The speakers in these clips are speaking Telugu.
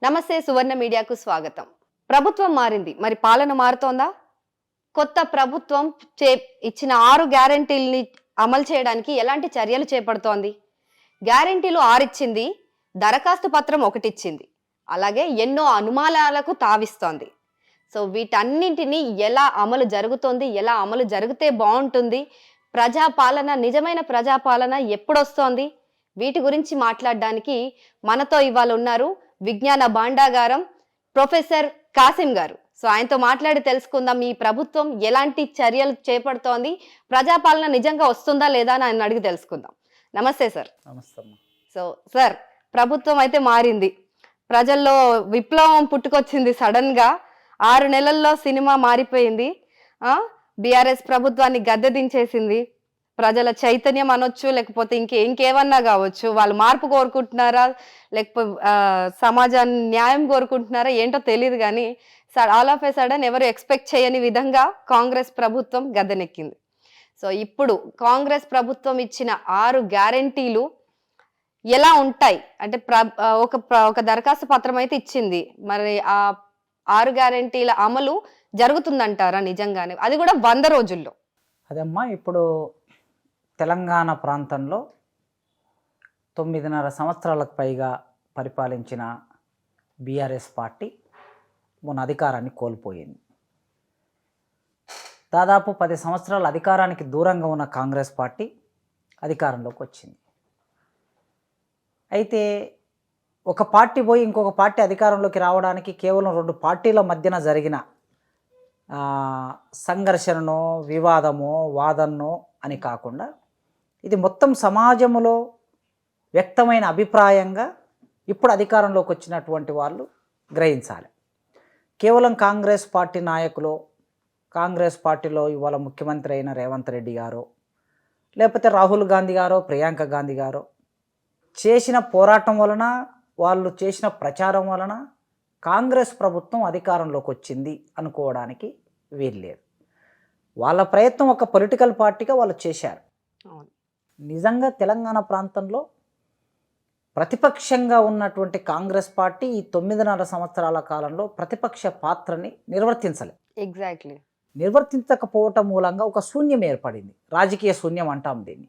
నమస్తే సువర్ణ మీడియాకు స్వాగతం. ప్రభుత్వం మారింది, మరి పాలన మారుతోందా? కొత్త ప్రభుత్వం ఇచ్చిన 6 గ్యారెంటీల్ని అమలు చేయడానికి ఎలాంటి చర్యలు చేపడుతోంది? గ్యారెంటీలు 6 ఇచ్చింది, దరఖాస్తు పత్రం 1 ఇచ్చింది. అలాగే ఎన్నో అనుమానాలకు తావిస్తోంది. సో వీటన్నింటినీ ఎలా అమలు జరుగుతోంది, ఎలా అమలు జరిగితే బాగుంటుంది, ప్రజాపాలన, నిజమైన ప్రజాపాలన ఎప్పుడొస్తోంది, వీటి గురించి మాట్లాడడానికి మనతో ఇవాళ ఉన్నారు విజ్ఞాన భాండాగారం ప్రొఫెసర్ కాసిం గారు. సో ఆయనతో మాట్లాడి తెలుసుకుందాం ఈ ప్రభుత్వం ఎలాంటి చర్యలు చేపడుతోంది, ప్రజాపాలన నిజంగా వస్తుందా లేదా అని ఆయన అడిగి తెలుసుకుందాం. నమస్తే సార్. నమస్తే. సో సార్, ప్రభుత్వం అయితే మారింది, ప్రజల్లో విప్లవం పుట్టుకొచ్చింది. సడన్ గా 6 నెలల్లో సినిమా మారిపోయింది. బీఆర్ఎస్ ప్రభుత్వాన్ని గద్దె దించేసింది. ప్రజల చైతన్యం అనొచ్చు, లేకపోతే ఇంకేమన్నా కావచ్చు. వాళ్ళు మార్పు కోరుకుంటున్నారా, లేకపోతే సమాజాన్ని న్యాయం కోరుకుంటున్నారా ఏంటో తెలియదు, కానీ ఆల్ ఆఫ్ ఏ సడన్ ఎవరు ఎక్స్పెక్ట్ చేయని విధంగా కాంగ్రెస్ ప్రభుత్వం గద్దెనెక్కింది. సో ఇప్పుడు కాంగ్రెస్ ప్రభుత్వం ఇచ్చిన 6 గ్యారెంటీలు ఎలా ఉంటాయి అంటే, ఒక దరఖాస్తు పత్రం అయితే ఇచ్చింది, మరి ఆ 6 గ్యారెంటీల అమలు జరుగుతుందంటారా నిజంగానే, అది కూడా 100 రోజుల్లో? అదమ్మా, ఇప్పుడు తెలంగాణ ప్రాంతంలో 9.5 సంవత్సరాలకు పైగా పరిపాలించిన బీఆర్ఎస్ పార్టీ మొన్న అధికారాన్ని కోల్పోయింది. దాదాపు 10 సంవత్సరాల అధికారానికి దూరంగా ఉన్న కాంగ్రెస్ పార్టీ అధికారంలోకి వచ్చింది. అయితే ఒక పార్టీ పోయి ఇంకొక పార్టీ అధికారంలోకి రావడానికి కేవలం 2 పార్టీల మధ్యన జరిగిన సంఘర్షణనో, వివాదమో, వాదనో అని కాకుండా ఇది మొత్తం సమాజంలో వ్యక్తమైన అభిప్రాయంగా ఇప్పుడు అధికారంలోకి వచ్చినటువంటి వాళ్ళు గ్రహించాలి. కేవలం కాంగ్రెస్ పార్టీ నాయకులు, కాంగ్రెస్ పార్టీలో ఇవాళ ముఖ్యమంత్రి అయిన రేవంత్ రెడ్డి గారు, లేకపోతే రాహుల్ గాంధీ గారో, ప్రియాంక గాంధీ గారో చేసిన పోరాటం వలన, వాళ్ళు చేసిన ప్రచారం వలన కాంగ్రెస్ ప్రభుత్వం అధికారంలోకి వచ్చింది అనుకోవడానికి వీల్లేదు. వాళ్ళ ప్రయత్నం ఒక పొలిటికల్ పార్టీగా వాళ్ళు చేశారు. నిజంగా తెలంగాణ ప్రాంతంలో ప్రతిపక్షంగా ఉన్నటువంటి కాంగ్రెస్ పార్టీ ఈ 9.5 సంవత్సరాల కాలంలో ప్రతిపక్ష పాత్రని ఎగ్జాక్ట్లీ నిర్వర్తించకపోవటం మూలంగా ఒక శూన్యం ఏర్పడింది. రాజకీయ శూన్యం అంటాం దీన్ని.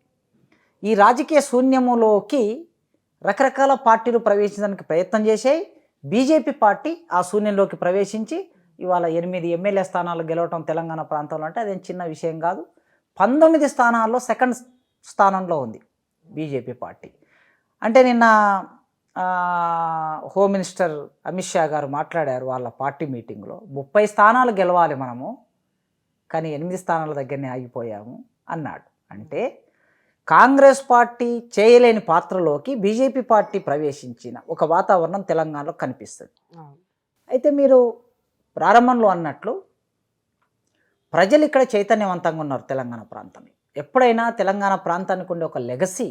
ఈ రాజకీయ శూన్యములోకి రకరకాల పార్టీలు ప్రవేశించడానికి ప్రయత్నం చేశాయి. బీజేపీ పార్టీ ఆ శూన్యంలోకి ప్రవేశించి ఇవాళ 8 ఎమ్మెల్యే స్థానాలు గెలవటం తెలంగాణ ప్రాంతంలో అంటే అదేం చిన్న విషయం కాదు. 19 స్థానాల్లో సెకండ్ స్థానంలో ఉంది బీజేపీ పార్టీ. అంటే నిన్న హోమ్ మినిస్టర్ అమిత్ షా గారు మాట్లాడారు వాళ్ళ పార్టీ మీటింగ్లో, 30 స్థానాలు గెలవాలి మనము, కానీ 8 స్థానాల దగ్గరనే ఆగిపోయాము అన్నాడు. అంటే కాంగ్రెస్ పార్టీ చేయలేని పాత్రలోకి బీజేపీ పార్టీ ప్రవేశించిన ఒక వాతావరణం తెలంగాణలో కనిపిస్తుంది. అయితే మీరు ప్రారంభంలో అన్నట్లు ప్రజలు ఇక్కడ చైతన్యవంతంగా ఉన్నారు తెలంగాణ ప్రాంతంలో. ఎప్పుడైనా తెలంగాణ ప్రాంతానికి ఉండే ఒక లెగసీ,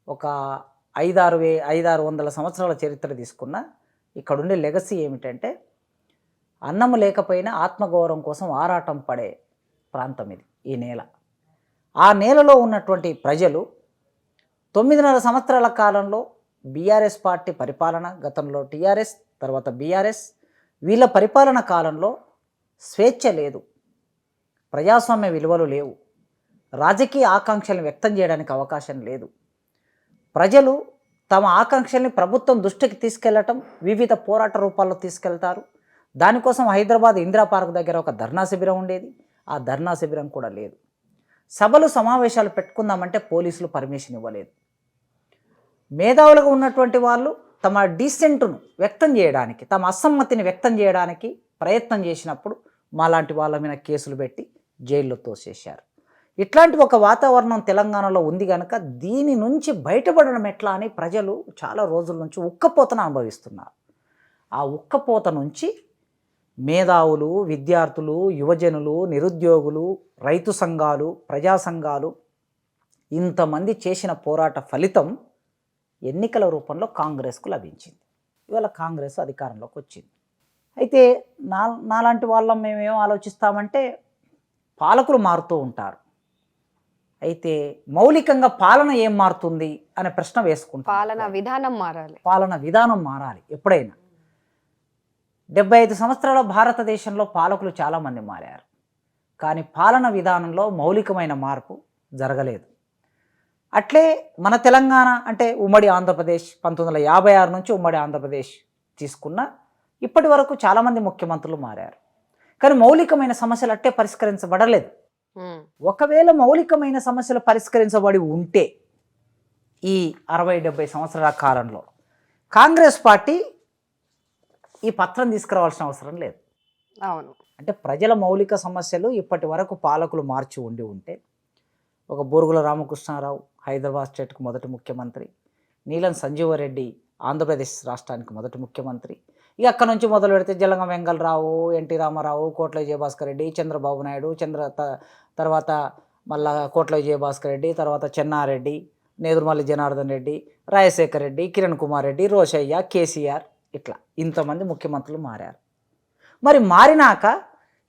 ఒక 500-600 సంవత్సరాల చరిత్ర తీసుకున్న ఇక్కడుండే లెగసీ ఏమిటంటే, అన్నము లేకపోయినా ఆత్మగౌరవం కోసం ఆరాటం పడే ప్రాంతం ఇది, ఈ నేల. ఆ నేలలో ఉన్నటువంటి ప్రజలు 9.5 సంవత్సరాల కాలంలో బీఆర్ఎస్ పార్టీ పరిపాలన, గతంలో టీఆర్ఎస్, తర్వాత బీఆర్ఎస్, వీళ్ళ పరిపాలన కాలంలో స్వేచ్ఛ లేదు, ప్రజాస్వామ్య విలువలు లేవు, రాజకీయ ఆకాంక్షలను వ్యక్తం చేయడానికి అవకాశం లేదు. ప్రజలు తమ ఆకాంక్షల్ని ప్రభుత్వం దృష్టికి తీసుకెళ్లటం వివిధ పోరాట రూపాల్లో తీసుకెళ్తారు. దానికోసం హైదరాబాద్ ఇందిరా పార్క్ దగ్గర ఒక ధర్నా శిబిరం ఉండేది, ఆ ధర్నా శిబిరం కూడా లేదు. సభలు సమావేశాలు పెట్టుకుందామంటే పోలీసులు పర్మిషన్ ఇవ్వలేదు. మేధావులుగా ఉన్నటువంటి వాళ్ళు తమ డీసెంట్ను వ్యక్తం చేయడానికి, తమ అసమ్మతిని వ్యక్తం చేయడానికి ప్రయత్నం చేసినప్పుడు మాలాంటి వాళ్ళ మీద కేసులు పెట్టి జైల్లో తోసేశారు. ఇట్లాంటి ఒక వాతావరణం తెలంగాణలో ఉంది కనుక దీని నుంచి బయటపడడం ఎట్లా అని ప్రజలు చాలా రోజుల నుంచి ఉక్కపోతను అనుభవిస్తున్నారు. ఆ ఉక్కపోత నుంచి మేధావులు, విద్యార్థులు, యువజనులు, నిరుద్యోగులు, రైతు సంఘాలు, ప్రజా సంఘాలు ఇంతమంది చేసిన పోరాట ఫలితం ఎన్నికల రూపంలో కాంగ్రెస్కు లభించింది. ఇవాళ కాంగ్రెస్ అధికారంలోకి వచ్చింది. అయితే నాలాంటి వాళ్ళం మేమేం ఆలోచిస్తామంటే, పాలకులు మారుతూ ఉంటారు, అయితే మౌలికంగా పాలన ఏం మారుతుంది అనే ప్రశ్న వేసుకుంటాం. పాలన విధానం మారాలి, పాలన విధానం మారాలి. ఎప్పుడైనా 75 సంవత్సరాల భారతదేశంలో పాలకులు చాలామంది మారారు, కానీ పాలన విధానంలో మౌలికమైన మార్పు జరగలేదు. అట్లే మన తెలంగాణ అంటే ఉమ్మడి ఆంధ్రప్రదేశ్ 1956 నుంచి ఉమ్మడి ఆంధ్రప్రదేశ్ తీసుకున్న ఇప్పటి వరకు చాలామంది ముఖ్యమంత్రులు మారారు, కానీ మౌలికమైన సమస్యలు అట్టే పరిష్కరించబడలేదు. ఒకవేళ మౌలికమైన సమస్యలు పరిష్కరించబడి ఉంటే ఈ 60-70 సంవత్సరాల కాలంలో కాంగ్రెస్ పార్టీ ఈ పత్రం తీసుకురావాల్సిన అవసరం లేదు. అవును. అంటే ప్రజల మౌలిక సమస్యలు ఇప్పటి వరకు పాలకులు మార్చి ఉంటే ఒక బూరుగుల రామకృష్ణారావు హైదరాబాద్ స్టేట్కు మొదటి ముఖ్యమంత్రి, నీలం సంజీవరెడ్డి ఆంధ్రప్రదేశ్ రాష్ట్రానికి మొదటి ముఖ్యమంత్రి, ఇక అక్కడ నుంచి మొదలు పెడితే జలగం వెంగళరావు, ఎన్టీ రామారావు, కోట్ల విజయభాస్కర్ రెడ్డి, చంద్రబాబు నాయుడు, తర్వాత మళ్ళా కోట్ల విజయభాస్కర్ రెడ్డి, తర్వాత చెన్నారెడ్డి, నేదురుమల్లి జనార్దన్ రెడ్డి, రాజశేఖర్ రెడ్డి, కిరణ్ కుమార్ రెడ్డి, రోషయ్య, కేసీఆర్, ఇట్లా ఇంతమంది ముఖ్యమంత్రులు మారారు. మరి మారినాక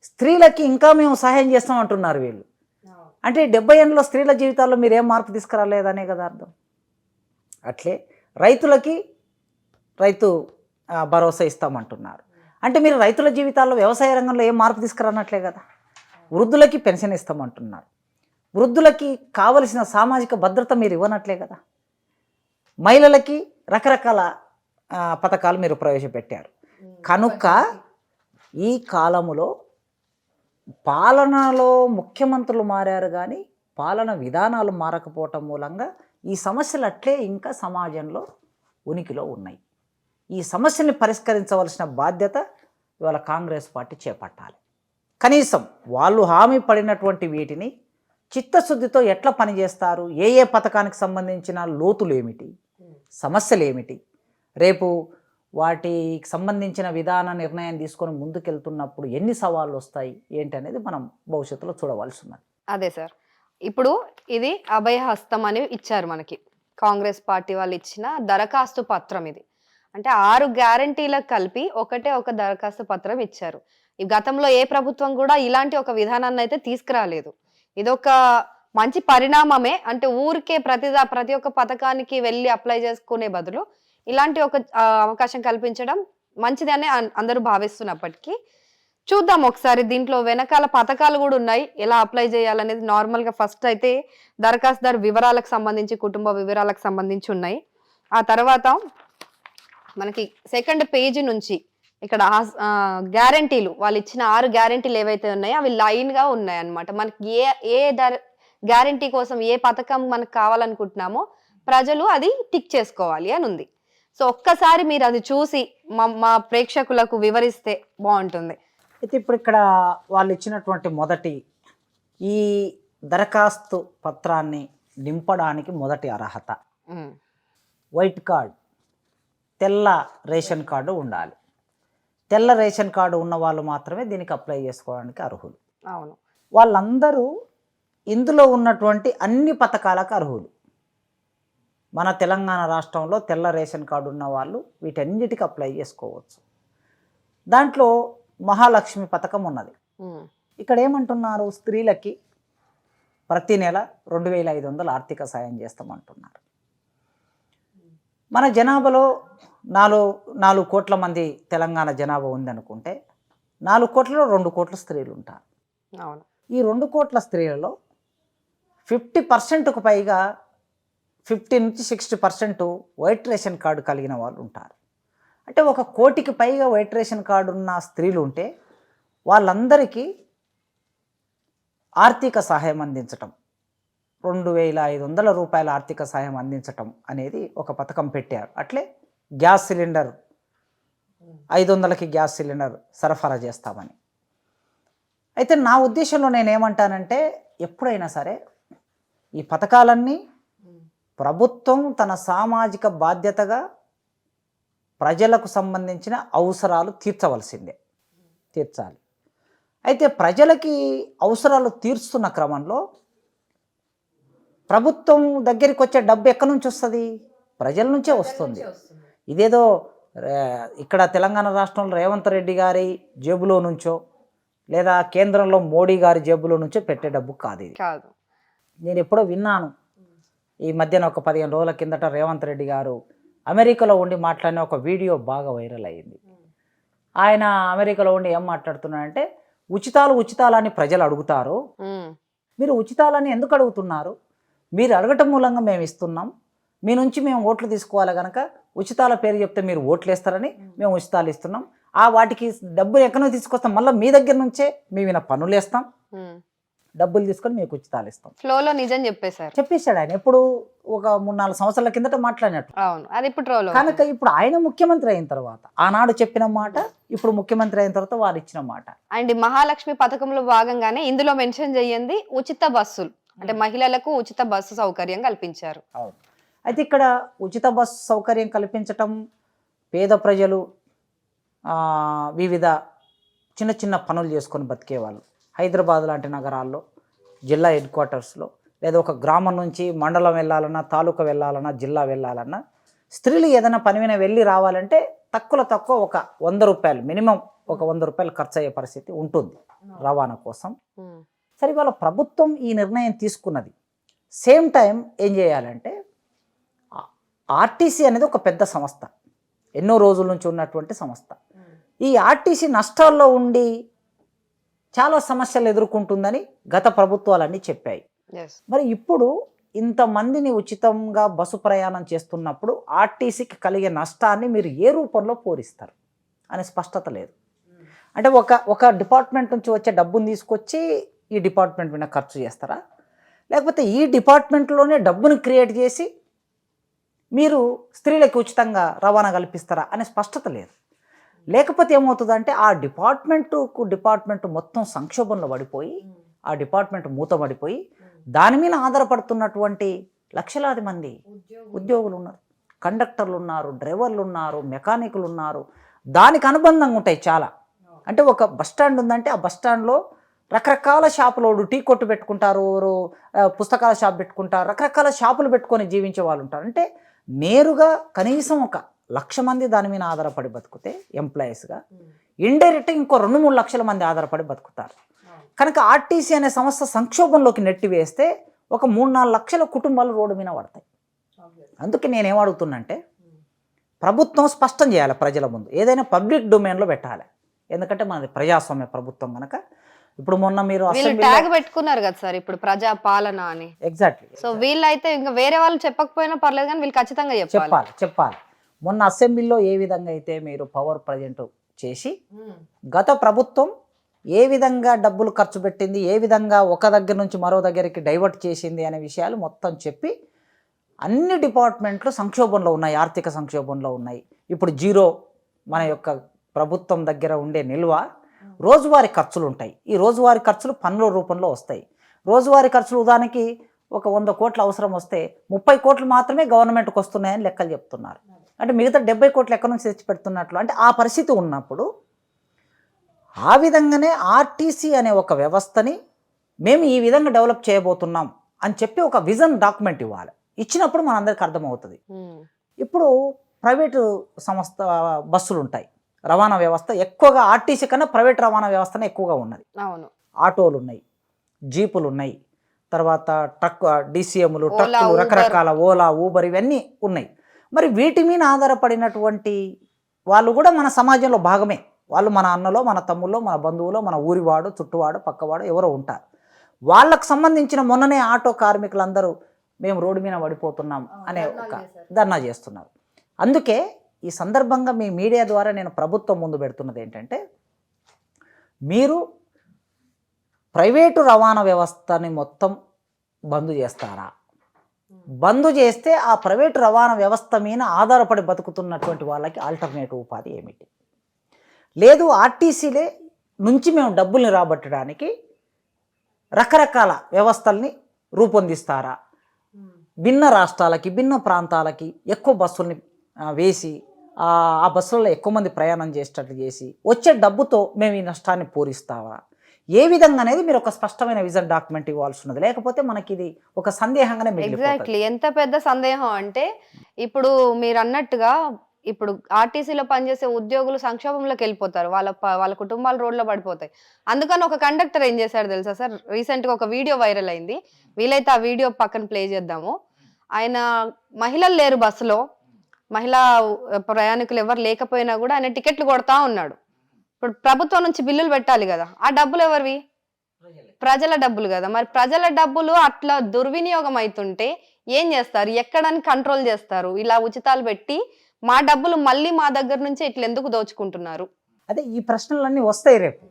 స్త్రీలకి ఇంకా మేము సహాయం చేస్తామంటున్నారు వీళ్ళు. అంటే 70 ఏళ్ళలో స్త్రీల జీవితాల్లో మీరు ఏం మార్పు తీసుకురాలేదనే కదా అర్థం. అట్లే రైతులకి రైతు భరోసా ఇస్తామంటున్నారు, అంటే మీరు రైతుల జీవితాల్లో వ్యవసాయ రంగంలో ఏం మార్పు తీసుకురానట్లే కదా. వృద్ధులకి పెన్షన్ ఇస్తామంటున్నారు, వృద్ధులకి కావలసిన సామాజిక భద్రత మీరు ఇవ్వనట్లే కదా. మహిళలకి రకరకాల పథకాలు మీరు ప్రవేశపెట్టారు. కనుక ఈ కాలములో పాలనలో ముఖ్యమంత్రులు మారారు, కానీ పాలన విధానాలు మారకపోవటం మూలంగా ఈ సమస్యలు అట్లే ఇంకా సమాజంలో ఉనికిలో ఉన్నాయి. ఈ సమస్యని పరిష్కరించవలసిన బాధ్యత ఇవాళ కాంగ్రెస్ పార్టీ చేపట్టాలి. కనీసం వాళ్ళు హామీ పడినటువంటి వీటిని చిత్తశుద్ధితో ఎట్లా పనిచేస్తారు, ఏ ఏ పథకానికి సంబంధించిన లోతులు ఏమిటి, సమస్యలు ఏమిటి, రేపు వాటికి సంబంధించిన విధాన నిర్ణయం తీసుకొని ముందుకెళ్తున్నప్పుడు ఎన్ని సవాళ్ళు వస్తాయి ఏంటి అనేది మనం భవిష్యత్తులో చూడవలసి ఉన్నది. అదే సార్, ఇప్పుడు ఇది అభయహస్తం అని ఇచ్చారు మనకి, కాంగ్రెస్ పార్టీ వాళ్ళు ఇచ్చిన దరఖాస్తు పత్రం ఇది. అంటే 6 గ్యారంటీలకు కలిపి ఒక దరఖాస్తు పత్రం ఇచ్చారు. ఈ గతంలో ఏ ప్రభుత్వం కూడా ఇలాంటి ఒక విధానాన్ని అయితే తీసుకురాలేదు. ఇదొక మంచి పరిణామమే. అంటే ఊరికే ప్రతి ఒక్క పథకానికి వెళ్ళి అప్లై చేసుకునే బదులు ఇలాంటి ఒక అవకాశం కల్పించడం మంచిదని అందరూ భావిస్తున్నప్పటికీ చూద్దాం ఒకసారి. దీంట్లో వెనకాల పథకాలు కూడా ఉన్నాయి, ఎలా అప్లై చేయాలనేది. నార్మల్గా ఫస్ట్ అయితే దరఖాస్తుదారు వివరాలకు సంబంధించి, కుటుంబ వివరాలకు సంబంధించి ఉన్నాయి. ఆ తర్వాత మనకి సెకండ్ పేజీ నుంచి ఇక్కడ గ్యారంటీలు, వాళ్ళు ఇచ్చిన 6 గ్యారంటీలు ఏవైతే ఉన్నాయో అవి లైన్గా ఉన్నాయి అన్నమాట. మనకి ఏ గ్యారంటీ కోసం ఏ పథకం మనకు కావాలనుకుంటున్నామో ప్రజలు అది టిక్ చేసుకోవాలి అని ఉంది. సో ఒక్కసారి మీరు అది చూసి మా ప్రేక్షకులకు వివరిస్తే బాగుంటుంది. అయితే ఇప్పుడు ఇక్కడ వాళ్ళు ఇచ్చినటువంటి మొదటి ఈ దరఖాస్తు పత్రాన్ని నింపడానికి మొదటి అర్హత వైట్ కార్డ్, తెల్ల రేషన్ కార్డు ఉండాలి. తెల్ల రేషన్ కార్డు ఉన్న వాళ్ళు మాత్రమే దీనికి అప్లై చేసుకోవడానికి అర్హులు. అవును, వాళ్ళందరూ ఇందులో ఉన్నటువంటి అన్ని పథకాలకు అర్హులు. మన తెలంగాణ రాష్ట్రంలో తెల్ల రేషన్ కార్డు ఉన్న వాళ్ళు వీటన్నిటికీ అప్లై చేసుకోవచ్చు. దాంట్లో మహాలక్ష్మి పథకం ఉన్నది. ఇక్కడ ఏమంటున్నారు, స్త్రీలకి ప్రతి నెల 2500 ఆర్థిక సాయం చేస్తామంటున్నారు. మన జనాభాలో 4 కోట్ల మంది తెలంగాణ జనాభా ఉందనుకుంటే 4 కోట్లలో 2 కోట్ల స్త్రీలు ఉంటారు. అవును, ఈ 2 కోట్ల స్త్రీలలో 50%కు పైగా 50 నుంచి 60% వైట్ రేషన్ కార్డు కలిగిన వాళ్ళు ఉంటారు. అంటే 1 కోటికి పైగా వైట్ రేషన్ కార్డు ఉన్న స్త్రీలు ఉంటే వాళ్ళందరికీ ఆర్థిక సహాయం అందించటం, 2500 రూపాయల ఆర్థిక సహాయం అందించటం అనేది ఒక పథకం పెట్టారు. అట్లే గ్యాస్ సిలిండర్ 500కి గ్యాస్ సిలిండర్ సరఫరా చేస్తామని. అయితే నా ఉద్దేశంలో నేనేమంటానంటే, ఎప్పుడైనా సరే ఈ పథకాలన్నీ ప్రభుత్వం తన సామాజిక బాధ్యతగా ప్రజలకు సంబంధించిన అవసరాలు తీర్చాలి. అయితే ప్రజలకి అవసరాలు తీర్చుతున్న క్రమంలో ప్రభుత్వం దగ్గరికి వచ్చే డబ్బు ఎక్కడి నుంచి వస్తుంది? ప్రజల నుంచే వస్తుంది. ఇదేదో ఇక్కడ తెలంగాణ రాష్ట్రంలో రేవంత్ రెడ్డి గారి జేబులో నుంచో లేదా కేంద్రంలో మోడీ గారి జేబులో నుంచో పెట్టే డబ్బు కాదు ఇది. నేను ఎప్పుడో విన్నాను, ఈ మధ్యన ఒక 15 రోజుల కిందట రేవంత్ రెడ్డి గారు అమెరికాలో ఉండి మాట్లాడిన ఒక వీడియో బాగా వైరల్ అయ్యింది. ఆయన అమెరికాలో ఉండి ఏం మాట్లాడుతున్నాడంటే ఉచితాలని ప్రజలు అడుగుతారు, మీరు ఉచితాలని ఎందుకు అడుగుతున్నారు, మీరు అడగటం మూలంగా మేము ఇస్తున్నాం, మీ నుంచి మేము ఓట్లు తీసుకోవాలి కనుక ఉచితాల పేరు చెప్తే మీరు ఓట్లు వేస్తారని మేము ఉచితాలు ఇస్తున్నాం, ఆ వాటికి డబ్బులు ఎక్కడో తీసుకొస్తాం, మళ్ళీ మీ దగ్గర నుంచే మేము పన్నులు వేస్తాం, డబ్బులు తీసుకొని మీకు ఉచితాలు ఇస్తాం. ఫ్లోలో నిజం చెప్పేశాడు ఆయన. ఎప్పుడు ఒక 3-4 సంవత్సరాల కిందట మాట్లాడినట్టు. అవును, అది ఇప్పుడు కనుక ఇప్పుడు ఆయన ముఖ్యమంత్రి అయిన తర్వాత ఆనాడు చెప్పిన మాట, ఇప్పుడు ముఖ్యమంత్రి అయిన తర్వాత వారు ఇచ్చిన మాట. అండ్ మహాలక్ష్మి పథకంలో భాగంగానే ఇందులో మెన్షన్ చేయండి ఉచిత బస్సులు, అంటే మహిళలకు ఉచిత బస్సు సౌకర్యం కల్పించారు. అవును. అయితే ఇక్కడ ఉచిత బస్సు సౌకర్యం కల్పించటం, పేద ప్రజలు వివిధ చిన్న చిన్న పనులు చేసుకొని బతికేవాళ్ళు హైదరాబాద్ లాంటి నగరాల్లో, జిల్లా హెడ్ క్వార్టర్స్లో, లేదా ఒక గ్రామం నుంచి మండలం వెళ్ళాలన్నా, తాలూకా వెళ్ళాలన్నా, జిల్లా వెళ్ళాలన్నా, స్త్రీలు ఏదైనా పని మీద వెళ్ళి రావాలంటే తక్కువ ఒక 100 రూపాయలు మినిమం, ఒక 100 రూపాయలు ఖర్చు అయ్యే పరిస్థితి ఉంటుంది రవాణా కోసం. సరే, వాళ్ళ ప్రభుత్వం ఈ నిర్ణయం తీసుకున్నది. సేమ్ టైం ఏం చేయాలంటే, ఆర్టీసీ అనేది ఒక పెద్ద సంస్థ, ఎన్నో రోజుల నుంచి ఉన్నటువంటి సంస్థ. ఈ ఆర్టీసీ నష్టాల్లో ఉండి చాలా సమస్యలు ఎదుర్కొంటుందని గత ప్రభుత్వాలన్నీ చెప్పాయి. మరి ఇప్పుడు ఇంతమందిని ఉచితంగా బస్సు ప్రయాణం చేస్తున్నప్పుడు ఆర్టీసీకి కలిగే నష్టాన్ని మీరు ఏ రూపంలో పూరిస్తారు అనే స్పష్టత లేదు. అంటే ఒక డిపార్ట్మెంట్ నుంచి వచ్చే డబ్బును తీసుకొచ్చి ఈ డిపార్ట్మెంట్ మీద ఖర్చు చేస్తారా, లేకపోతే ఈ డిపార్ట్మెంట్లోనే డబ్బును క్రియేట్ చేసి మీరు స్త్రీలకు ఉచితంగా రవాణా కల్పిస్తారా అనే స్పష్టత లేదు. లేకపోతే ఏమవుతుందంటే ఆ డిపార్ట్మెంట్ మొత్తం సంక్షోభంలో పడిపోయి, ఆ డిపార్ట్మెంట్ మూతపడిపోయి, దాని మీద ఆధారపడుతున్నటువంటి లక్షలాది మంది ఉద్యోగులు ఉన్నారు, కండక్టర్లు ఉన్నారు, డ్రైవర్లు ఉన్నారు, మెకానికులు ఉన్నారు. దానికి అనుబంధంగా ఉంటాయి చాలా. అంటే ఒక బస్టాండ్ ఉందంటే ఆ బస్టాండ్లో రకరకాల షాపులు, టీ కొట్టు పెట్టుకుంటారు, పుస్తకాల షాప్ పెట్టుకుంటారు, రకరకాల షాపులు పెట్టుకొని జీవించే వాళ్ళు ఉంటారు. అంటే నేరుగా కనీసం ఒక 1,00,000 మంది దాని మీద ఆధారపడి బతుకుతే ఎంప్లాయీస్గా, ఇండైరెక్ట్గా ఇంకో 2-3 లక్షల మంది ఆధారపడి బతుకుతారు. కనుక ఆర్టీసీ అనే సంస్థ సంక్షోభంలోకి నెట్టివేస్తే ఒక 3-4 లక్షల కుటుంబాలు రోడ్డు మీద పడతాయి. అందుకే నేనేమడుగుతున్నంటే, ప్రభుత్వం స్పష్టం చేయాలి ప్రజల ముందు, ఏదైనా పబ్లిక్ డొమైన్లో పెట్టాలి. ఎందుకంటే మనది ప్రజాస్వామ్య ప్రభుత్వం కనుక. ఇప్పుడు మొన్న మీరు ట్యాగ్ పెట్టుకున్నారు కదా సార్, ఇప్పుడు ప్రజా పాలన అని. ఎగ్జాక్ట్లీ. సో వీళ్ళైతే ఇంకా వేరే వాళ్ళు చెప్పకపోయినా పర్లేదు, కానీ వీళ్ళు ఖచ్చితంగా చెప్పాలి. మొన్న అసెంబ్లీలో ఏ విధంగా అయితే మీరు పవర్ ప్రజెంట్ చేసి గత ప్రభుత్వం ఏ విధంగా డబ్బులు ఖర్చు పెట్టింది, ఏ విధంగా ఒక దగ్గర నుంచి మరో దగ్గరికి డైవర్ట్ చేసింది అనే విషయాలు మొత్తం చెప్పి, అన్ని డిపార్ట్మెంట్లు సంక్షోభంలో ఉన్నాయి, ఆర్థిక సంక్షోభంలో ఉన్నాయి. ఇప్పుడు జీరో మన యొక్క ప్రభుత్వం దగ్గర ఉండే నిల్వ, రోజువారీ ఖర్చులు ఉంటాయి. ఈ రోజువారీ ఖర్చులు పన్నుల రూపంలో వస్తాయి. రోజువారీ ఖర్చులు ఉదాహరణకి ఒక 100 కోట్ల అవసరం వస్తే 30 కోట్లు మాత్రమే గవర్నమెంట్కి వస్తున్నాయని లెక్కలు చెప్తున్నారు. అంటే మిగతా 70 కోట్లు ఎక్కడి నుంచి తెచ్చి పెడుతున్నట్లు. అంటే ఆ పరిస్థితి ఉన్నప్పుడు ఆ విధంగానే ఆర్టీసీ అనే ఒక వ్యవస్థని మేము ఈ విధంగా డెవలప్ చేయబోతున్నాం అని చెప్పి ఒక విజన్ డాక్యుమెంట్ ఇవ్వాలి. ఇచ్చినప్పుడు మనందరికీ అర్థమవుతుంది. ఇప్పుడు ప్రైవేటు సంస్థ బస్సులు ఉంటాయి, రవాణా వ్యవస్థ ఎక్కువగా ఆర్టీసీ కన్నా ప్రైవేట్ రవాణా వ్యవస్థనే ఎక్కువగా ఉన్నది. ఆటోలు ఉన్నాయి, జీపులు ఉన్నాయి, తర్వాత ట్రక్ DCMలు, ట్రక్కులు, రకరకాల ఓలా, ఊబర్ ఇవన్నీ ఉన్నాయి. మరి వీటి మీద ఆధారపడినటువంటి వాళ్ళు కూడా మన సమాజంలో భాగమే. వాళ్ళు మన అన్నలో, మన తమ్ముల్లో, మన బంధువులో, మన ఊరివాడు, చుట్టువాడు, పక్కవాడు ఎవరో ఉంటారు. వాళ్ళకు సంబంధించిన మొన్ననే ఆటో కార్మికులందరూ మేము రోడ్డు మీద పడిపోతున్నాం అనే ఒక ధర్నా చేస్తున్నారు. అందుకే ఈ సందర్భంగా మీ మీడియా ద్వారా నేను ప్రభుత్వం ముందు పెడుతున్నది ఏంటంటే, మీరు ప్రైవేటు రవాణా వ్యవస్థని మొత్తం బంద్ చేస్తారా? బంద్ చేస్తే ఆ ప్రైవేటు రవాణా వ్యవస్థ మీద ఆధారపడి బతుకుతున్నటువంటి వాళ్ళకి ఆల్టర్నేటివ్ ఉపాధి ఏమిటి? లేదు ఆర్టీసీలే నుంచి మేము డబ్బుల్ని రాబట్టడానికి రకరకాల వ్యవస్థల్ని రూపొందిస్తారా? భిన్న రాష్ట్రాలకి, భిన్న ప్రాంతాలకి ఎక్కువ బస్సుల్ని వేసి ఆ బస్సులలో ఎక్కువ మంది ప్రయాణం చేసేటట్లు చేసి వచ్చే డబ్బుతో మేము ఈ నష్టాన్ని పూరిస్తావా? ఏ విధంగా అనేది మీరు ఒక స్పష్టమైన విజన్ డాక్యుమెంట్ ఇవ్వాల్సి ఉన్నది. లేకపోతే మనకి ఇది ఒక సందేహంగానే మిగిలిపోతుంది. ఎగ్జాక్ట్లీ. ఎంత పెద్ద సందేహం అంటే, ఇప్పుడు మీరు అన్నట్టుగా ఇప్పుడు ఆర్టీసీలో పనిచేసే ఉద్యోగులు సంక్షోభంలోకి వెళ్ళిపోతారు, వాళ్ళ కుటుంబాలు రోడ్లో పడిపోతాయి. అందుకని ఒక కండక్టర్ ఏం చేశాడు తెలుసా సార్, రీసెంట్గా ఒక వీడియో వైరల్ అయింది, వీలైతే ఆ వీడియో పక్కన ప్లే చేద్దాము. ఆయన మహిళలు లేరు బస్సులో, మహిళా ప్రయాణికులు ఎవరు లేకపోయినా కూడా ఆయన టికెట్లు కొడతా ఉన్నాడు. ఇప్పుడు ప్రభుత్వం నుంచి బిల్లులు పెట్టాలి కదా, ఆ డబ్బులు ఎవరివి? ప్రజల డబ్బులు కదా. మరి ప్రజల డబ్బులు అట్లా దుర్వినియోగం అవుతుంటే ఏం చేస్తారు? ఎక్కడని కంట్రోల్ చేస్తారు? ఇలా ఉచితాలు పెట్టి మా డబ్బులు మళ్ళీ మా దగ్గర నుంచి ఇట్లా ఎందుకు దోచుకుంటున్నారు? అదే ఈ ప్రశ్నలన్నీ వస్తాయి రేపు.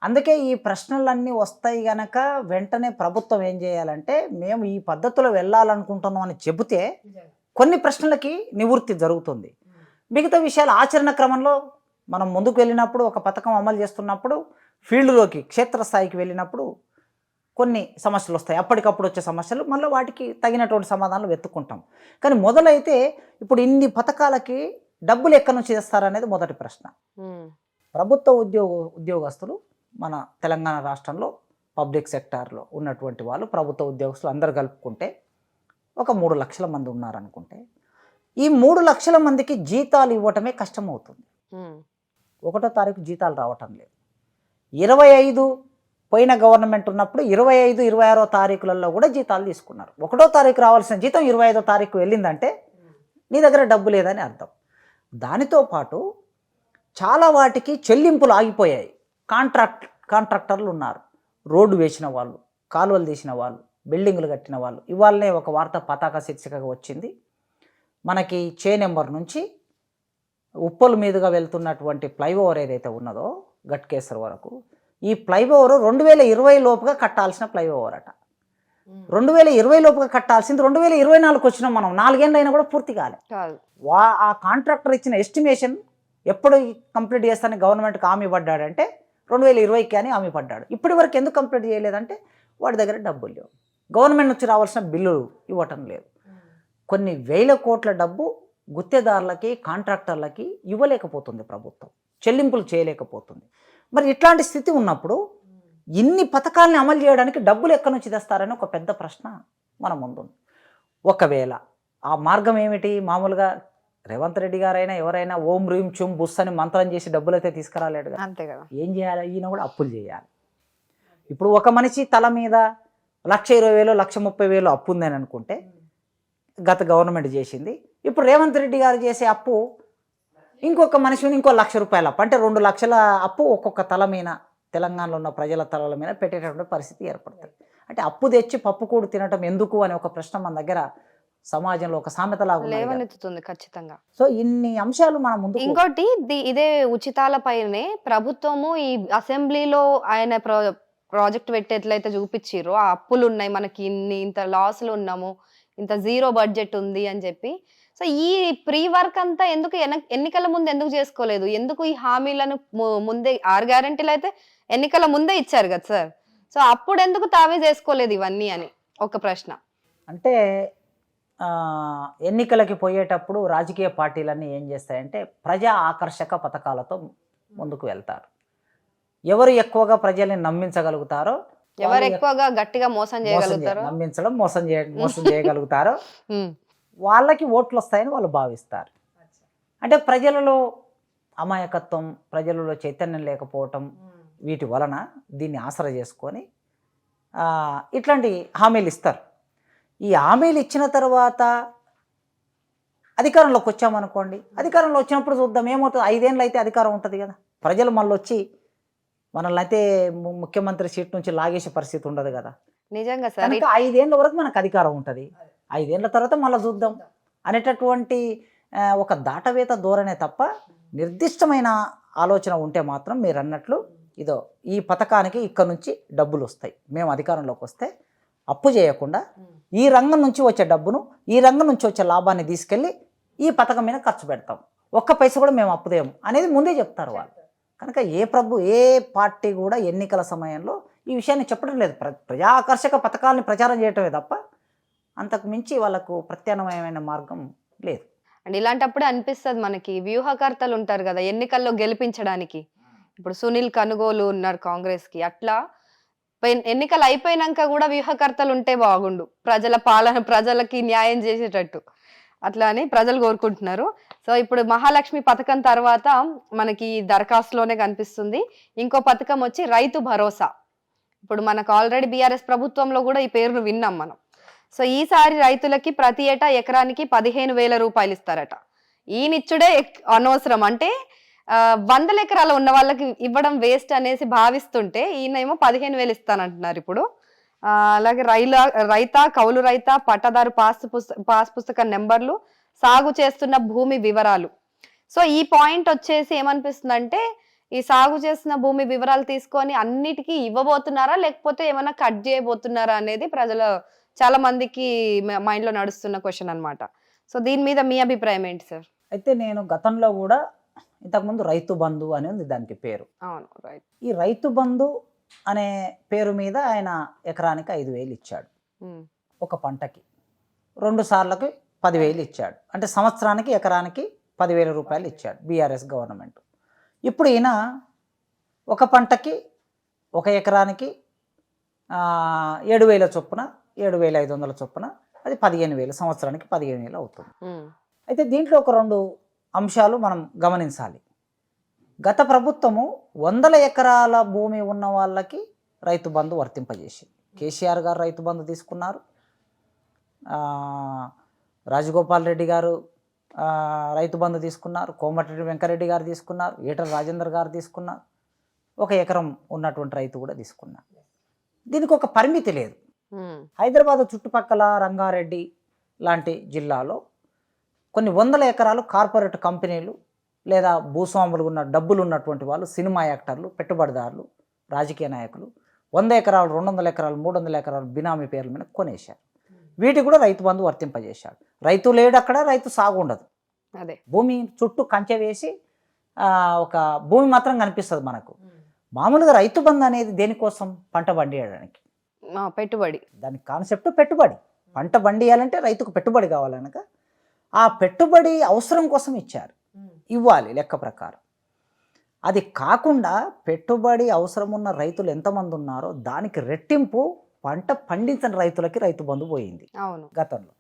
అందుకే ఈ ప్రశ్నలన్నీ వస్తాయి గనక వెంటనే ప్రభుత్వం ఏం చేయాలంటే, మేము ఈ పద్ధతిలో వెళ్ళాలనుకుంటున్నాం అని చెబితే కొన్ని ప్రశ్నలకి నివృత్తి జరుగుతుంది. మిగతా విషయాలు ఆచరణ క్రమంలో మనం ముందుకు వెళ్ళినప్పుడు, ఒక పథకం అమలు చేస్తున్నప్పుడు, ఫీల్డ్లోకి క్షేత్రస్థాయికి వెళ్ళినప్పుడు కొన్ని సమస్యలు వస్తాయి. అప్పటికప్పుడు వచ్చే సమస్యలు మళ్ళీ వాటికి తగినటువంటి సమాధానాలు వెతుక్కుంటాం. కానీ మొదలైతే ఇప్పుడు ఇన్ని పథకాలకి డబ్బులు ఎక్కడి నుంచి చేస్తారనేది మొదటి ప్రశ్న. ప్రభుత్వ ఉద్యోగస్తులు మన తెలంగాణ రాష్ట్రంలో పబ్లిక్ సెక్టార్లో ఉన్నటువంటి వాళ్ళు, ప్రభుత్వ ఉద్యోగస్తులు అందరు కలుపుకుంటే ఒక 3 లక్షల మంది ఉన్నారనుకుంటే, ఈ 3 లక్షల మందికి జీతాలు ఇవ్వటమే కష్టమవుతుంది. 1వ తారీఖు జీతాలు రావటం లేదు. 25 పోయిన గవర్నమెంట్ ఉన్నప్పుడు 25, 26వ తారీఖులలో కూడా జీతాలు తీసుకున్నారు. 1వ తారీఖు రావాల్సిన జీతం 25వ తారీఖు వెళ్ళిందంటే నీ దగ్గర డబ్బు లేదని అర్థం. దానితో పాటు చాలా వాటికి చెల్లింపులు ఆగిపోయాయి. కాంట్రాక్టర్లు ఉన్నారు, రోడ్డు వేసిన వాళ్ళు, కాలువలు తీసిన వాళ్ళు, బిల్డింగులు కట్టిన వాళ్ళు. ఇవాళనే ఒక వార్త పతాక శీర్షికగా వచ్చింది. మనకి చే నెంబర్ నుంచి ఉప్పల్ మీదుగా వెళ్తున్నటువంటి ఫ్లైఓవర్ ఏదైతే ఉన్నదో గట్కేసర్ వరకు, ఈ ఫ్లైఓవర్ 2020 లోపుగా కట్టాల్సిన ఫ్లైఓవర్ అట. 2020 లోపుగా కట్టాల్సింది 2024 వచ్చినాం మనం. 4 ఏళ్ళు అయినా కూడా పూర్తి కాలే. ఆ కాంట్రాక్టర్ ఇచ్చిన ఎస్టిమేషన్ ఎప్పుడు కంప్లీట్ చేస్తానని గవర్నమెంట్కి హామీ పడ్డాడంటే 2020కి అని హామీ పడ్డాడు. ఇప్పటి వరకు ఎందుకు కంప్లీట్ చేయలేదంటే వాడి దగ్గర డబ్బులు లేవు. గవర్నమెంట్ నుంచి రావాల్సిన బిల్లులు ఇవ్వటం లేదు. కొన్ని వేల కోట్ల డబ్బు గుత్తేదారులకి, కాంట్రాక్టర్లకి ఇవ్వలేకపోతుంది ప్రభుత్వం, చెల్లింపులు చేయలేకపోతుంది. మరి ఇట్లాంటి స్థితి ఉన్నప్పుడు ఇన్ని పథకాలని అమలు చేయడానికి డబ్బులు ఎక్కడి నుంచి తెస్తారని ఒక పెద్ద ప్రశ్న మన ముందుంది. ఒకవేళ ఆ మార్గం ఏమిటి? మామూలుగా రేవంత్ రెడ్డి గారైనా ఎవరైనా ఓం రీం చుం బుస్ అని మంత్రం చేసి డబ్బులు అయితే తీసుకురాలేడు. అంతే కదా. ఏం చేయాలి? ఈయన కూడా అప్పులు చేయాలి. ఇప్పుడు ఒక మనిషి తల మీద 1,20,000, 1,30,000 అప్పు ఉందని అనుకుంటే గత గవర్నమెంట్ చేసింది. ఇప్పుడు రేవంత్ రెడ్డి గారు చేసే అప్పు ఇంకొక మనిషిని ఇంకో 1,00,000 రూపాయల అప్పు, అంటే 2 లక్షల అప్పు ఒక్కొక్క తల మీద, తెలంగాణలో ఉన్న ప్రజల తలల మీద పెట్టేటటువంటి పరిస్థితి ఏర్పడుతుంది. అంటే అప్పు తెచ్చి పప్పు కూడు తినటం ఎందుకు అనే ఒక ప్రశ్న మన దగ్గర సమాజంలో ఒక సామెతలాగా లేవనెత్తుతుంది ఖచ్చితంగా. సో ఇన్ని అంశాలు మన ముందు. ఇంకోటి ఇదే ఉచితాల పైనే ప్రభుత్వము ఈ అసెంబ్లీలో ఆయన ప్రాజెక్ట్ పెట్టి ఎట్లయితే చూపించారో, ఆ అప్పులు ఉన్నాయి మనకి, ఇంత లాస్లు ఉన్నాము, ఇంత జీరో బడ్జెట్ ఉంది అని చెప్పి. సో ఈ ప్రీ వర్క్ అంతా ఎందుకు ఎన్నికల ముందు ఎందుకు చేసుకోలేదు? ఎందుకు ఈ హామీలను ముందే 6 గ్యారెంటీలు అయితే ఎన్నికల ముందే ఇచ్చారు కదా సార్. సో అప్పుడు ఎందుకు తావే చేసుకోలేదు ఇవన్నీ అని ఒక ప్రశ్న. అంటే ఎన్నికలకి పోయేటప్పుడు రాజకీయ పార్టీలన్నీ ఏం చేస్తాయంటే ప్రజా ఆకర్షక పథకాలతో ముందుకు వెళ్తారు. ఎవరు ఎక్కువగా ప్రజల్ని నమ్మించగలుగుతారో, ఎవరు ఎక్కువగా గట్టిగా మోసం చేయగలుగుతారో, నమ్మించడం మోసం చేయగలుగుతారో వాళ్ళకి ఓట్లు వస్తాయని వాళ్ళు భావిస్తారు. అంటే ప్రజలలో అమాయకత్వం, ప్రజలలో చైతన్యం లేకపోవటం, వీటి వలన దీన్ని ఆసరా చేసుకొని ఇట్లాంటి హామీలు ఇస్తారు. ఈ హామీలు ఇచ్చిన తర్వాత అధికారంలోకి వచ్చామనుకోండి, అధికారంలో వచ్చినప్పుడు చూద్దాం ఏమవుతుంది. 5 ఏళ్ళు అయితే అధికారం ఉంటుంది కదా, ప్రజలు మళ్ళీ వచ్చి మనల్ని అయితే ముఖ్యమంత్రి సీట్ నుంచి లాగేసే పరిస్థితి ఉండదు కదా. నిజంగా సార్. 5 ఏళ్ళ వరకు మనకు అధికారం ఉంటుంది, 5 ఏళ్ళ తర్వాత మళ్ళీ చూద్దాం అనేటటువంటి ఒక దాటవేత ధోరణే తప్ప నిర్దిష్టమైన ఆలోచన ఉంటే మాత్రం మీరు అన్నట్లు ఇదో ఈ పథకానికి ఇక్కడ నుంచి డబ్బులు వస్తాయి, మేము అధికారంలోకి వస్తే అప్పు చేయకుండా ఈ రంగం నుంచి వచ్చే డబ్బును, ఈ రంగం నుంచి వచ్చే లాభాన్ని తీసుకెళ్ళి ఈ పథకం మీద ఖర్చు పెడతాం, ఒక్క పైస కూడా మేము అప్పుదేము అనేది ముందే చెప్తారు వాళ్ళు. కనుక ఏ పార్టీ కూడా ఎన్నికల సమయంలో ఈ విషయాన్ని చెప్పడం లేదు. ప్రజా ఆకర్షక పథకాలని ప్రచారం చేయటమే తప్ప అంతకు మించి వాళ్ళకు ప్రత్యామ్నాయమైన మార్గం లేదు. అండ్ ఇలాంటప్పుడే అనిపిస్తుంది మనకి, వ్యూహకర్తలు ఉంటారు కదా ఎన్నికల్లో గెలిపించడానికి. ఇప్పుడు సునీల్ కనుగోలు ఉన్నారు కాంగ్రెస్కి, అట్లా ఎన్నికలు అయిపోయినాక కూడా వ్యూహకర్తలు ఉంటే బాగుండు, ప్రజల పాలన, ప్రజలకి న్యాయం చేసేటట్టు. అట్లా అని ప్రజలు కోరుకుంటున్నారు. సో ఇప్పుడు మహాలక్ష్మి పథకం తర్వాత మనకి దరఖాస్తులోనే కనిపిస్తుంది ఇంకో పథకం వచ్చి రైతు భరోసా. ఇప్పుడు మనకు ఆల్రెడీ బీఆర్ఎస్ ప్రభుత్వంలో కూడా ఈ పేరును విన్నాం మనం. సో ఈసారి రైతులకి ప్రతి ఏటా ఎకరానికి 15,000 రూపాయలు ఇస్తారట. ఈయనిచ్చుడే అనవసరం, అంటే వందల ఎకరాలు ఉన్న వాళ్ళకి ఇవ్వడం వేస్ట్ అనేసి భావిస్తుంటే ఈయనేమో 15,000 ఇస్తానంటున్నారు ఇప్పుడు. అలాగే రైత, కౌలు రైత, పట్టాదారు పాస్ పుస్తక నెంబర్లు, సాగు చేస్తున్న భూమి వివరాలు. సో ఈ పాయింట్ వచ్చేసి ఏమనిపిస్తుందంటే, ఈ సాగు చేస్తున్న భూమి వివరాలు తీసుకొని అన్నిటికీ ఇవ్వబోతున్నారా, లేకపోతే ఏమైనా కట్ చేయబోతున్నారా అనేది చాలా మందికి మైండ్ లో నడుస్తున్న క్వశ్చన్ అన్నమాట. సో దీని మీద మీ అభిప్రాయం ఏంటి సార్? అయితే నేను గతంలో కూడా ఇంతకుముందు రైతు బంధు అని ఉంది దానికి పేరు. అవును, రైట్. ఈ రైతు బంధు అనే పేరు మీద ఆయన ఎకరానికి 5,000 ఇచ్చాడు ఒక పంటకి, 2 సార్లకి 10,000 ఇచ్చాడు. అంటే సంవత్సరానికి ఎకరానికి 10,000 రూపాయలు ఇచ్చాడు బీఆర్ఎస్ గవర్నమెంట్. ఇప్పుడు ఈయన ఒక పంటకి ఒక ఎకరానికి 7,000 చొప్పున, 7,500 చొప్పున, అది 15,000, సంవత్సరానికి 15,000 అవుతుంది. అయితే దీంట్లో ఒక 2 అంశాలు మనం గమనించాలి. గత ప్రభుత్వము 100 ఎకరాల భూమి ఉన్న వాళ్ళకి రైతు బంధు వర్తింపజేసింది. కేసీఆర్ గారు రైతు బంధు తీసుకున్నారు, రాజగోపాల్ రెడ్డి గారు రైతు బంధు తీసుకున్నారు, కోమటిరెడ్డి వెంకరెడ్డి గారు తీసుకున్నారు, ఈటల రాజేందర్ గారు తీసుకున్నారు, 1 ఎకరం ఉన్నటువంటి రైతు కూడా తీసుకున్నారు. దీనికి ఒక పరిమితి లేదు. హైదరాబాద్ చుట్టుపక్కల రంగారెడ్డి లాంటి జిల్లాలో కొన్ని 100 ఎకరాలు కార్పొరేట్ కంపెనీలు లేదా భూస్వాములు ఉన్న డబ్బులు ఉన్నటువంటి వాళ్ళు, సినిమా యాక్టర్లు, పెట్టుబడిదారులు, రాజకీయ నాయకులు 100 ఎకరాలు, 200 ఎకరాలు, 300 ఎకరాలు బినామీ పేర్ల మీద కొనేశారు. వీటికి కూడా రైతు బంధు వర్తింపజేశాడు. రైతు లేడు అక్కడ, రైతు సాగు ఉండదు. అదే భూమి చుట్టూ కంచె వేసి ఒక భూమి మాత్రం కనిపిస్తుంది మనకు. మామూలుగా రైతు బంధు అనేది దేనికోసం? పంట పండియడానికి, పెట్టుబడి. దాని కాన్సెప్ట్ పెట్టుబడి. పంట పండియాలంటే రైతుకు పెట్టుబడి కావాలనక ఆ పెట్టుబడి అవసరం కోసం ఇచ్చారు, ఇవ్వాలి లెక్క ప్రకారం. అది కాకుండా పెట్టుబడి అవసరం ఉన్న రైతులు ఎంతమంది ఉన్నారో దానికి రెట్టింపు పంట పండించిన రైతులకి రైతు బంధు పోయింది అవును గతంలో.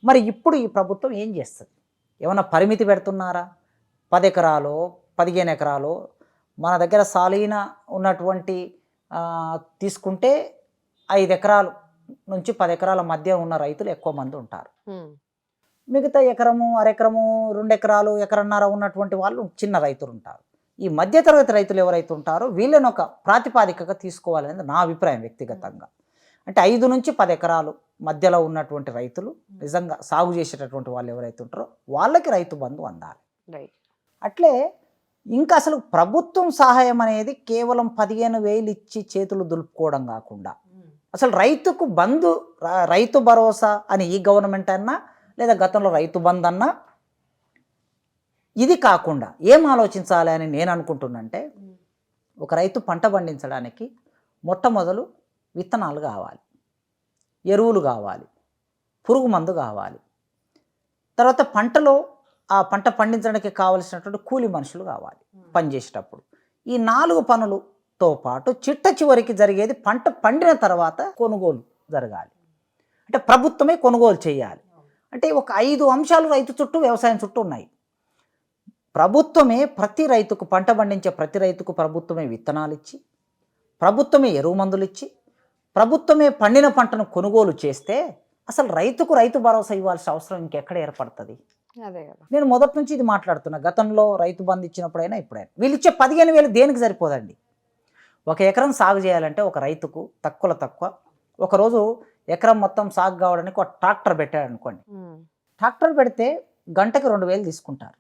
మరి ఇప్పుడు ఈ ప్రభుత్వం ఏం చేస్తుంది? ఏమైనా పరిమితి పెడుతున్నారా? 10 ఎకరాలు, 15 ఎకరాలు, మన దగ్గర సాలీన ఉన్నటువంటి తీసుకుంటే 5 ఎకరాలు నుంచి 10 ఎకరాల మధ్య ఉన్న రైతులు ఎక్కువ మంది ఉంటారు. మిగతా ఎకరము, అరెకరము, 2 ఎకరాలు, ఎకరన్నర ఉన్నటువంటి వాళ్ళు చిన్న రైతులు ఉంటారు. ఈ మధ్యతరగతి రైతులు ఎవరైతే ఉంటారో వీళ్ళని ఒక ప్రాతిపాదికగా తీసుకోవాలనేది నా అభిప్రాయం వ్యక్తిగతంగా. అంటే 5 నుంచి 10 ఎకరాలు మధ్యలో ఉన్నటువంటి రైతులు, నిజంగా సాగు చేసేటటువంటి వాళ్ళు ఎవరైతే ఉంటారో వాళ్ళకి రైతు బంధు అందాలి. అట్లే ఇంకా అసలు ప్రభుత్వం సహాయం అనేది కేవలం 15,000 ఇచ్చి చేతులు దులుపుకోవడం కాకుండా అసలు రైతుకు బంధు, రైతు భరోసా అని ఈ గవర్నమెంట్ అన్నా లేదా గతంలో రైతు బంధు అన్నా, ఇది కాకుండా ఏం ఆలోచించాలి అని నేను అనుకుంటున్నంటే, ఒక రైతు పంట పండించడానికి మొట్టమొదలు విత్తనాలు కావాలి, ఎరువులు కావాలి, పురుగు మందు కావాలి, తర్వాత పంటలో ఆ పంట పండించడానికి కావలసినటువంటి కూలి మనుషులు కావాలి పనిచేసేటప్పుడు. ఈ 4 పనులతో పాటు చిట్ట చివరికి జరిగేది పంట పండిన తర్వాత కొనుగోలు జరగాలి. అంటే ప్రభుత్వమే కొనుగోలు చేయాలి. అంటే ఒక 5 అంశాలు రైతు చుట్టూ, వ్యవసాయం చుట్టూ ఉన్నాయి. ప్రభుత్వమే ప్రతి రైతుకు, పంట పండించే ప్రతి రైతుకు ప్రభుత్వమే విత్తనాలు ఇచ్చి, ప్రభుత్వమే ఎరువు మందులు ఇచ్చి, ప్రభుత్వమే పండిన పంటను కొనుగోలు చేస్తే అసలు రైతుకు రైతు భరోసా ఇవ్వాల్సిన అవసరం ఇంకెక్కడ ఏర్పడుతుంది? అదే కదా నేను మొదటి నుంచి ఇది మాట్లాడుతున్నా. గతంలో రైతు బంధు ఇచ్చినప్పుడైనా ఇప్పుడైనా వీళ్ళు ఇచ్చే 15,000 దేనికి సరిపోదండి? 1 ఎకరం సాగు చేయాలంటే ఒక రైతుకు తక్కువ ఒకరోజు ఎకరం మొత్తం సాగు కావడానికి ఒక ట్రాక్టర్ పెట్టాడు అనుకోండి. ట్రాక్టర్ పెడితే గంటకు 2,000 తీసుకుంటారు.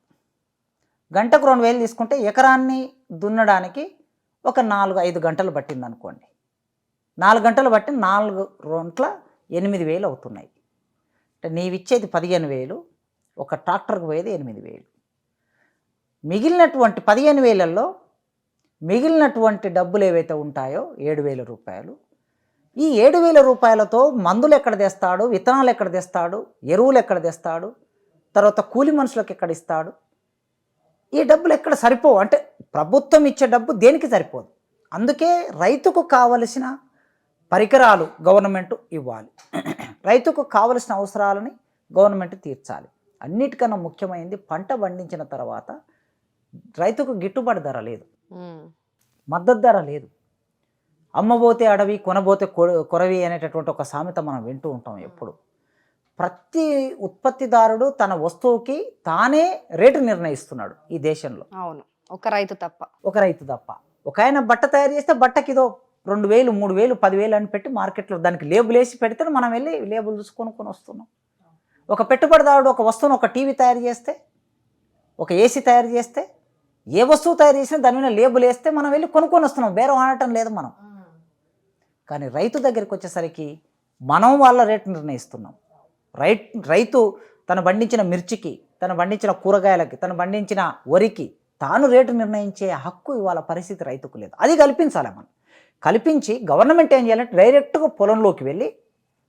గంటకు 2,000 తీసుకుంటే ఎకరాన్ని దున్నడానికి ఒక 4-5 గంటలు పట్టింది అనుకోండి. 4 గంటలు బట్టి 4 గంటల 8,000 అవుతున్నాయి. అంటే నీవిచ్చేది 15,000, ఒక ట్రాక్టర్కి పోయేది 8,000. మిగిలినటువంటి 15,000లో మిగిలినటువంటి డబ్బులు ఏవైతే ఉంటాయో 7,000 రూపాయలు, ఈ 7,000 రూపాయలతో మందులు ఎక్కడ తెస్తాడు, విత్తనాలు ఎక్కడ తెస్తాడు, ఎరువులు ఎక్కడ తెస్తాడు, తర్వాత కూలి మనుషులకు ఎక్కడ ఇస్తాడు? ఈ డబ్బులు ఎక్కడ సరిపోవు. అంటే ప్రభుత్వం ఇచ్చే డబ్బు దేనికి సరిపోదు. అందుకే రైతుకు కావలసిన పరికరాలు గవర్నమెంట్ ఇవ్వాలి, రైతుకు కావలసిన అవసరాలని గవర్నమెంట్ తీర్చాలి. అన్నిటికన్నా ముఖ్యమైనది పంట పండించిన తర్వాత రైతుకు గిట్టుబాటు ధర లేదు, మద్దతు ధర లేదు. అమ్మబోతే అడవి, కొనబోతే కొరవి అనేటటువంటి ఒక సామెత మనం వింటూ ఉంటాం ఎప్పుడు. ప్రతి ఉత్పత్తిదారుడు తన వస్తువుకి తానే రేటు నిర్ణయిస్తున్నాడు ఈ దేశంలో. అవును, ఒక రైతు తప్ప. ఒక రైతు తప్ప. ఒక ఆయన బట్ట తయారు చేస్తే బట్టకి ఇదో 2,000, 3,000, 10,000 అని పెట్టి మార్కెట్లో దానికి లేబుల్ వేసి పెడితే మనం వెళ్ళి లేబుల్ చూసి కొనుక్కొని వస్తున్నాం. ఒక పెట్టుబడిదారుడు ఒక వస్తువును, ఒక టీవీ తయారు చేస్తే, ఒక ఏసీ తయారు చేస్తే, ఏ వస్తువు తయారు చేసినా దాని మీద లేబుల్ వేస్తే మనం వెళ్ళి కొనుక్కొని వస్తున్నాం, బేరం ఆడటం లేదు మనం. కానీ రైతు దగ్గరికి వచ్చేసరికి మనం వాళ్ళ రేటు నిర్ణయిస్తున్నాం. రైతు తను పండించిన మిర్చికి, తను పండించిన కూరగాయలకి, తను పండించిన వరికి తాను రేటు నిర్ణయించే హక్కు ఇవాళ పరిస్థితి రైతుకు లేదు. అది కల్పించాలి మనం. కల్పించి గవర్నమెంట్ ఏం చేయాలంటే డైరెక్ట్గా పొలంలోకి వెళ్ళి,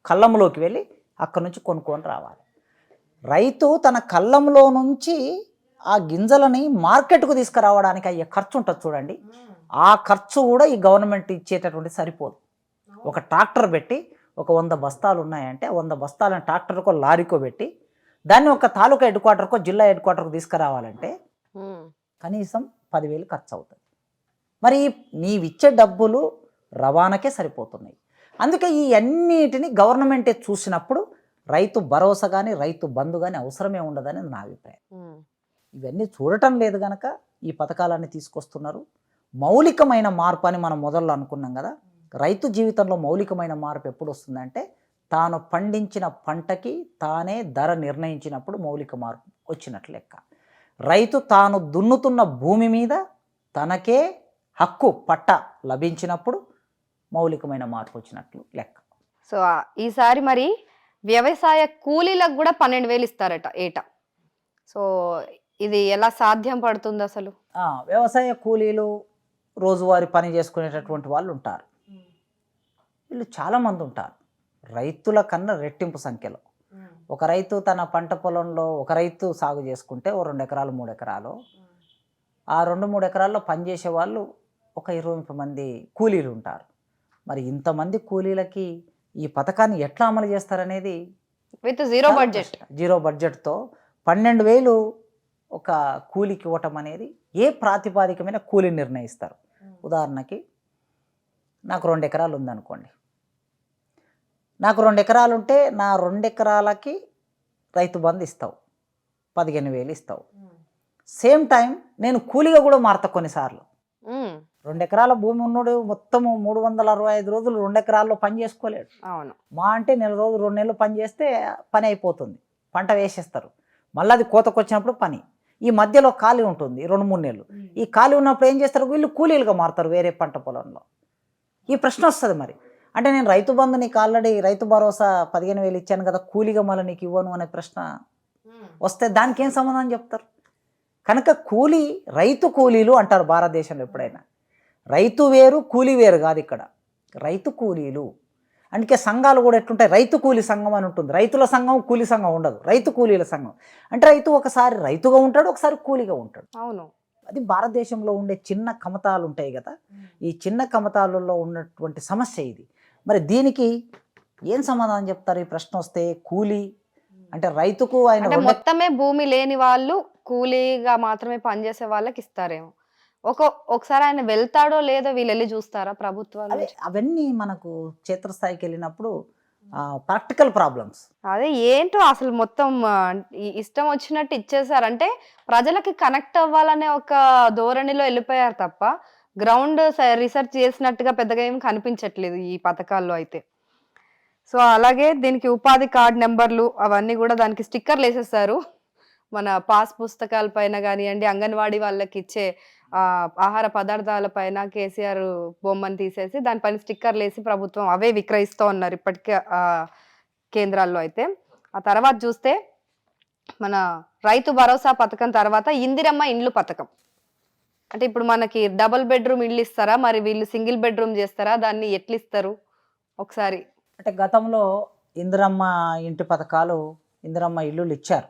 కళ్ళంలోకి వెళ్ళి అక్కడి నుంచి కొనుక్కొని రావాలి. రైతు తన కళ్ళంలో నుంచి ఆ గింజలని మార్కెట్కు తీసుకురావడానికి అయ్యే ఖర్చు ఉంటుంది చూడండి, ఆ ఖర్చు కూడా ఈ గవర్నమెంట్ ఇచ్చేటటువంటి సరిపోదు. ఒక ట్రాక్టర్ పెట్టి ఒక 100 బస్తాలు ఉన్నాయంటే 100 బస్తాలను ట్రాక్టర్కో లారీకో పెట్టి దాన్ని ఒక తాలూకా హెడ్ క్వార్టర్కో జిల్లా హెడ్ క్వార్టర్కు తీసుకురావాలంటే కనీసం 10,000 ఖర్చు అవుతుంది. మరి నీవిచ్చే డబ్బులు రవాణాకే సరిపోతున్నాయి. అందుకే ఈ అన్నిటిని గవర్నమెంటే చూసినప్పుడు రైతు భరోసా కానీ రైతు బంధు కానీ అవసరమే ఉండదని నా అభిప్రాయం. ఇవన్నీ చూడటం లేదు కనుక ఈ పథకాలన్నీ తీసుకొస్తున్నారు. మౌలికమైన మార్పు అని మనం మొదల్లో అనుకున్నాం కదా. రైతు జీవితంలో మౌలికమైన మార్పు ఎప్పుడు వస్తుందంటే తాను పండించిన పంటకి తానే ధర నిర్ణయించినప్పుడు మౌలిక మార్పు వచ్చినట్లు లెక్క. రైతు తాను దున్నుతున్న భూమి మీద తనకే హక్కు పట్ట లభించినప్పుడు మౌలికమైన మార్పు వచ్చినట్లు లెక్క. సో ఈసారి మరి వ్యవసాయ కూలీలకు కూడా 12,000 ఇస్తారట ఏటా. సో ఇది ఎలా సాధ్యం పడుతుంది అసలు? వ్యవసాయ కూలీలు రోజువారీ పని చేసుకునేటటువంటి వాళ్ళు ఉంటారు. వీళ్ళు చాలామంది ఉంటారు, రైతుల కన్నా రెట్టింపు సంఖ్యలో. ఒక రైతు తన పంట పొలంలో ఒక రైతు సాగు చేసుకుంటే 2 ఎకరాలు 3 ఎకరాలు, ఆ 2-3 ఎకరాల్లో పనిచేసే వాళ్ళు ఒక 20 మంది కూలీలు ఉంటారు. మరి ఇంతమంది కూలీలకి ఈ పథకాన్ని ఎట్లా అమలు చేస్తారనేది విత్ జీరో బడ్జెట్తో 12,000 ఒక కూలికి ఇవ్వటం అనేది ఏ ప్రాతిపాదిక మీద కూలీ నిర్ణయిస్తారు. ఉదాహరణకి నాకు 2 ఎకరాలు ఉందనుకోండి, నాకు 2 ఎకరాలు ఉంటే నా 2 ఎకరాలకి రైతు బంధు ఇస్తావు, 15,000 ఇస్తావు. సేమ్ టైం నేను కూలీగా కూడా మారుతా కొన్నిసార్లు. 2 ఎకరాల భూమి ఉన్నోడు మొత్తము 365 రోజులు 2 ఎకరాల్లో పని చేసుకోలేడు. అవును, మా అంటే 1 రోజు 2 నెలలు పని చేస్తే పని అయిపోతుంది, పంట వేసేస్తారు. మళ్ళీ అది కోతకు వచ్చినప్పుడు పని. ఈ మధ్యలో ఖాళీ ఉంటుంది 2-3 నెలలు. ఈ ఖాళీ ఉన్నప్పుడు ఏం చేస్తారు, వీళ్ళు కూలీలుగా మారుతారు వేరే పంట పొలంలో. ఈ ప్రశ్న వస్తుంది, మరి అంటే నేను రైతు బంధు నీకు ఆల్రెడీ రైతు భరోసా 15,000 ఇచ్చాను కదా, కూలీగా మళ్ళీ నీకు ఇవ్వను అనే ప్రశ్న వస్తే దానికి ఏం సమాధానం చెప్తారు? కనుక రైతు కూలీలు అంటారు భారతదేశంలో. ఎప్పుడైనా రైతు వేరు కూలీ వేరు కాదు, ఇక్కడ రైతు కూలీలు. అందుకే సంఘాలు కూడా ఎట్లుంటాయి, రైతు కూలీ సంఘం అని ఉంటుంది. రైతుల సంఘం కూలీ సంఘం ఉండదు, రైతు కూలీల సంఘం. అంటే రైతు ఒకసారి రైతుగా ఉంటాడు, ఒకసారి కూలీగా ఉంటాడు. అవును, అది భారతదేశంలో ఉండే చిన్న కమతాలు ఉంటాయి కదా, ఈ చిన్న కమతాలలో ఉన్నటువంటి సమస్య ఇది. మరి దీనికి ఏం సమాధానం చెప్తారు ఈ ప్రశ్న వస్తే? కూలీ అంటే రైతుకు ఆయన మొత్తమే భూమి లేని వాళ్ళు కూలీగా మాత్రమే పనిచేసే వాళ్ళకి ఇస్తారేమో. ఒకసారి ఆయన వెళ్తాడో లేదో వీళ్ళు వెళ్ళి చూస్తారా ప్రభుత్వాలు? అవన్నీ మనకు క్షేత్రస్థాయికి వెళ్ళినప్పుడు ప్రాక్టికల్ ప్రాబ్లమ్స్. అదే ఏంటో అసలు మొత్తం ఇష్టం వచ్చినట్టు ఇచ్చేసారంటే ప్రజలకి కనెక్ట్ అవ్వాలనే ఒక ధోరణిలో వెళ్ళిపోయారు తప్ప గ్రౌండ్ రీసెర్చ్ చేసినట్టుగా పెద్దగా ఏం కనిపించట్లేదు ఈ పథకాల్లో అయితే. సో అలాగే దీనికి ఉపాధి కార్డ్ నెంబర్లు అవన్నీ కూడా దానికి స్టిక్కర్లు వేసేస్తారు. మన పాస్ పుస్తకాల పైన కానివ్వండి, అంగన్వాడీ వాళ్ళకి ఇచ్చే ఆహార పదార్థాల పైన కేసీఆర్ బొమ్మను తీసేసి దానిపైన స్టిక్కర్లు వేసి ప్రభుత్వం అవే విక్రయిస్తూ ఉన్నారు ఇప్పటికే కేంద్రాల్లో అయితే. ఆ తర్వాత చూస్తే మన రైతు భరోసా పథకం తర్వాత ఇందిరమ్మ ఇండ్లు పథకం. అంటే ఇప్పుడు మనకి డబుల్ బెడ్రూమ్ ఇల్లు ఇస్తారా, మరి వీళ్ళు సింగిల్ బెడ్రూమ్ చేస్తారా, దాన్ని ఎట్లు ఇస్తారు ఒకసారి? అంటే గతంలో ఇందిరమ్మ ఇంటి పథకాలు, ఇందిరమ్మ ఇల్లులు ఇచ్చారు.